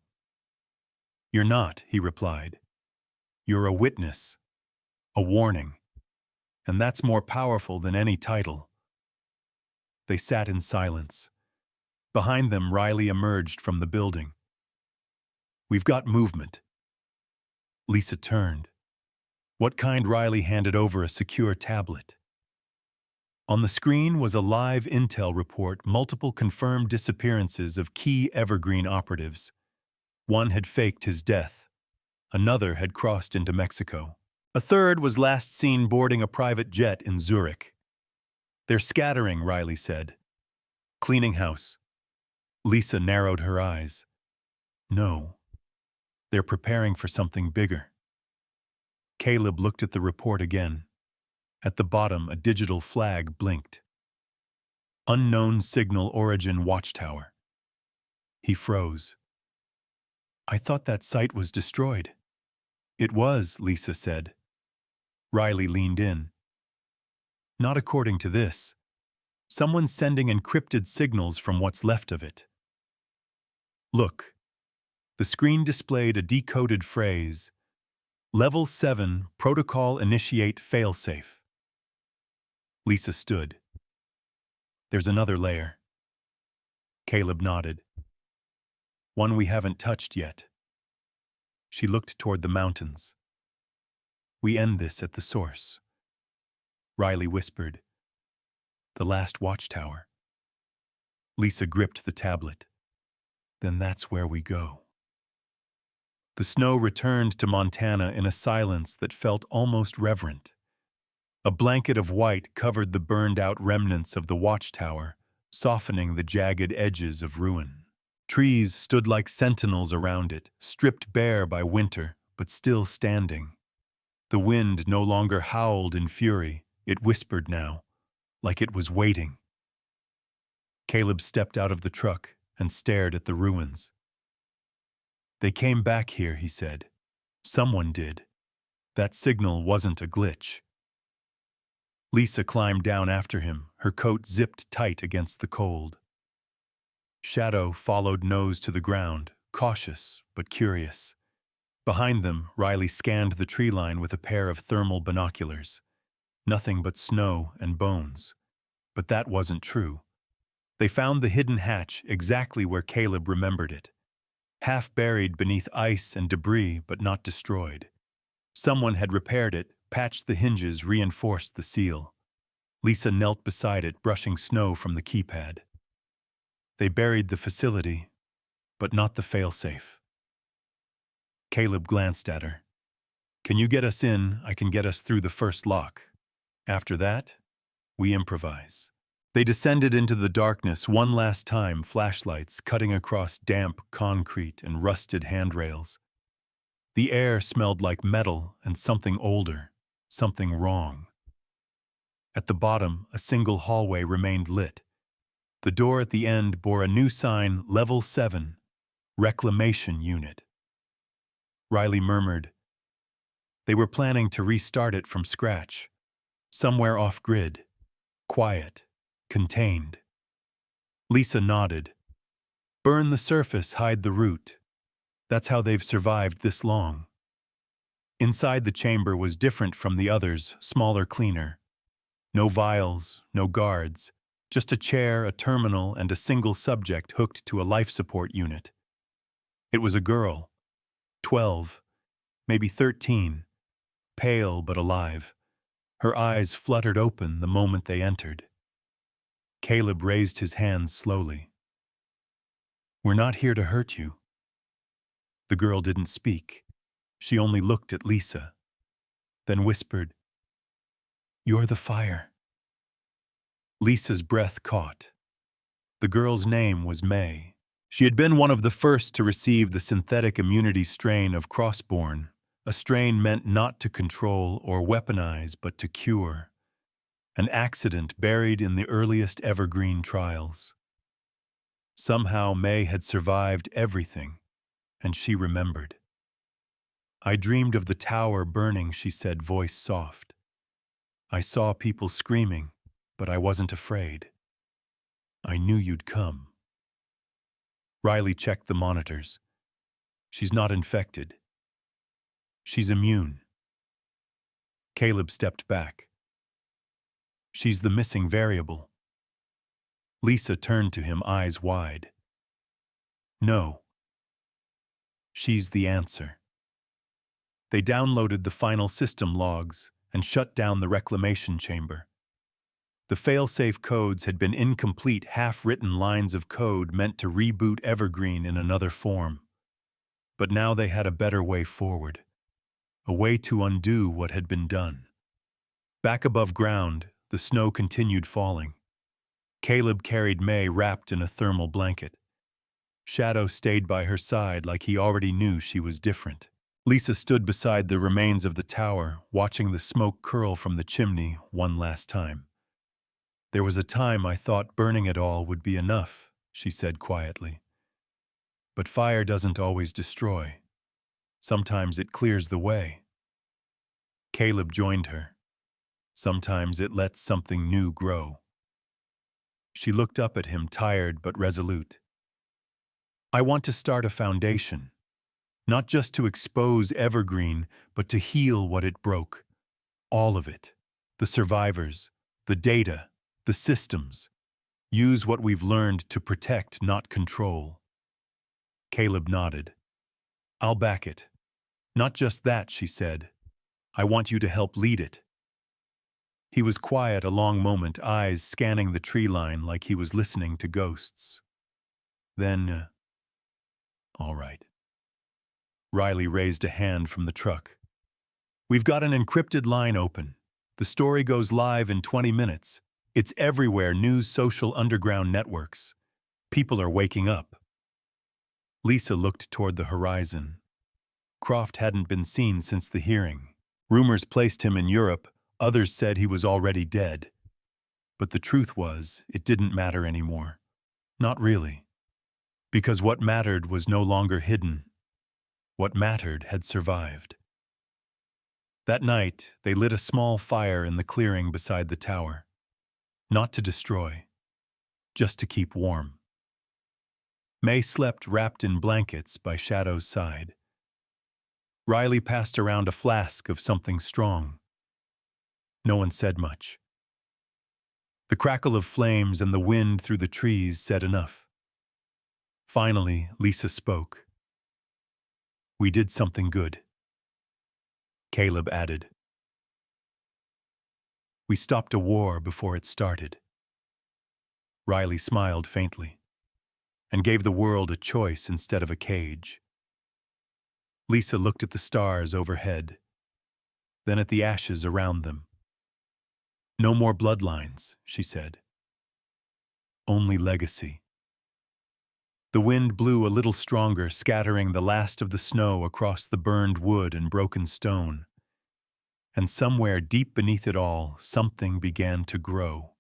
You're not, he replied. You're a witness, a warning, and that's more powerful than any title. They sat in silence. Behind them, Riley emerged from the building. We've got movement. Lisa turned. What kind? Riley handed over a secure tablet. On the screen was a live intel report, multiple confirmed disappearances of key Evergreen operatives. One had faked his death. Another had crossed into Mexico. A third was last seen boarding a private jet in Zurich. They're scattering, Riley said. Cleaning house. Lisa narrowed her eyes. No. They're preparing for something bigger. Caleb looked at the report again. At the bottom, a digital flag blinked. Unknown signal origin Watchtower. He froze. I thought that site was destroyed. It was, Lisa said. Riley leaned in. Not according to this. Someone's sending encrypted signals from what's left of it. Look. The screen displayed a decoded phrase. Level 7, Protocol Initiate Failsafe. Lisa stood. There's another layer. Caleb nodded. One we haven't touched yet. She looked toward the mountains. We end this at the source. Riley whispered. The last watchtower. Lisa gripped the tablet. Then that's where we go. The snow returned to Montana in a silence that felt almost reverent. A blanket of white covered the burned-out remnants of the watchtower, softening the jagged edges of ruin. Trees stood like sentinels around it, stripped bare by winter, but still standing. The wind no longer howled in fury, it whispered now, like it was waiting. Caleb stepped out of the truck and stared at the ruins. They came back here, he said. Someone did. That signal wasn't a glitch. Lisa climbed down after him, her coat zipped tight against the cold. Shadow followed nose to the ground, cautious but curious. Behind them, Riley scanned the tree line with a pair of thermal binoculars. Nothing but snow and bones. But that wasn't true. They found the hidden hatch exactly where Caleb remembered it. Half buried beneath ice and debris, but not destroyed. Someone had repaired it, patched the hinges, reinforced the seal. Lisa knelt beside it, brushing snow from the keypad. They buried the facility, but not the failsafe. Caleb glanced at her. Can you get us in? I can get us through the first lock. After that, we improvise. They descended into the darkness one last time, flashlights cutting across damp concrete and rusted handrails. The air smelled like metal and something older, something wrong. At the bottom, a single hallway remained lit. The door at the end bore a new sign, Level 7, Reclamation Unit. Riley murmured. They were planning to restart it from scratch, somewhere off-grid, quiet, contained. Lisa nodded. Burn the surface, hide the root. That's how they've survived this long. Inside the chamber was different from the others, smaller, cleaner. No vials, no guards, just a chair, a terminal, and a single subject hooked to a life support unit. It was a girl, 12, maybe 13, pale but alive. Her eyes fluttered open the moment they entered. Caleb raised his hands slowly. We're not here to hurt you. The girl didn't speak. She only looked at Lisa, then whispered, You're the fire. Lisa's breath caught. The girl's name was May. She had been one of the first to receive the synthetic immunity strain of Crossborn, a strain meant not to control or weaponize but to cure. An accident buried in the earliest evergreen trials. Somehow May had survived everything, and she remembered. I dreamed of the tower burning, she said, voice soft. I saw people screaming, but I wasn't afraid. I knew you'd come. Riley checked the monitors. She's not infected. She's immune. Caleb stepped back. She's the missing variable. Lisa turned to him, eyes wide. No. She's the answer. They downloaded the final system logs and shut down the reclamation chamber. The failsafe codes had been incomplete, half-written lines of code meant to reboot Evergreen in another form. But now they had a better way forward, a way to undo what had been done. Back above ground, the snow continued falling. Caleb carried May wrapped in a thermal blanket. Shadow stayed by her side like he already knew she was different. Lisa stood beside the remains of the tower, watching the smoke curl from the chimney one last time. There was a time I thought burning it all would be enough, she said quietly. But fire doesn't always destroy. Sometimes it clears the way. Caleb joined her. Sometimes it lets something new grow. She looked up at him, tired but resolute. I want to start a foundation, not just to expose Evergreen, but to heal what it broke. All of it. The survivors, the data, the systems. Use what we've learned to protect, not control. Caleb nodded. I'll back it. Not just that, she said. I want you to help lead it. He was quiet a long moment, eyes scanning the tree line like he was listening to ghosts. Then, all right. Riley raised a hand from the truck. We've got an encrypted line open. The story goes live in 20 minutes. It's everywhere, news, social, underground networks. People are waking up. Lisa looked toward the horizon. Croft hadn't been seen since the hearing. Rumors placed him in Europe. Others said he was already dead. But the truth was, it didn't matter anymore. Not really. Because what mattered was no longer hidden. What mattered had survived. That night, they lit a small fire in the clearing beside the tower. Not to destroy, just to keep warm. May slept wrapped in blankets by Shadow's side. Riley passed around a flask of something strong. No one said much. The crackle of flames and the wind through the trees said enough. Finally, Lisa spoke. We did something good. Caleb added. We stopped a war before it started. Riley smiled faintly. and gave the world a choice instead of a cage. Lisa looked at the stars overhead, then at the ashes around them. "No more bloodlines," she said. "Only legacy." The wind blew a little stronger, scattering the last of the snow across the burned wood and broken stone. And somewhere deep beneath it all, something began to grow.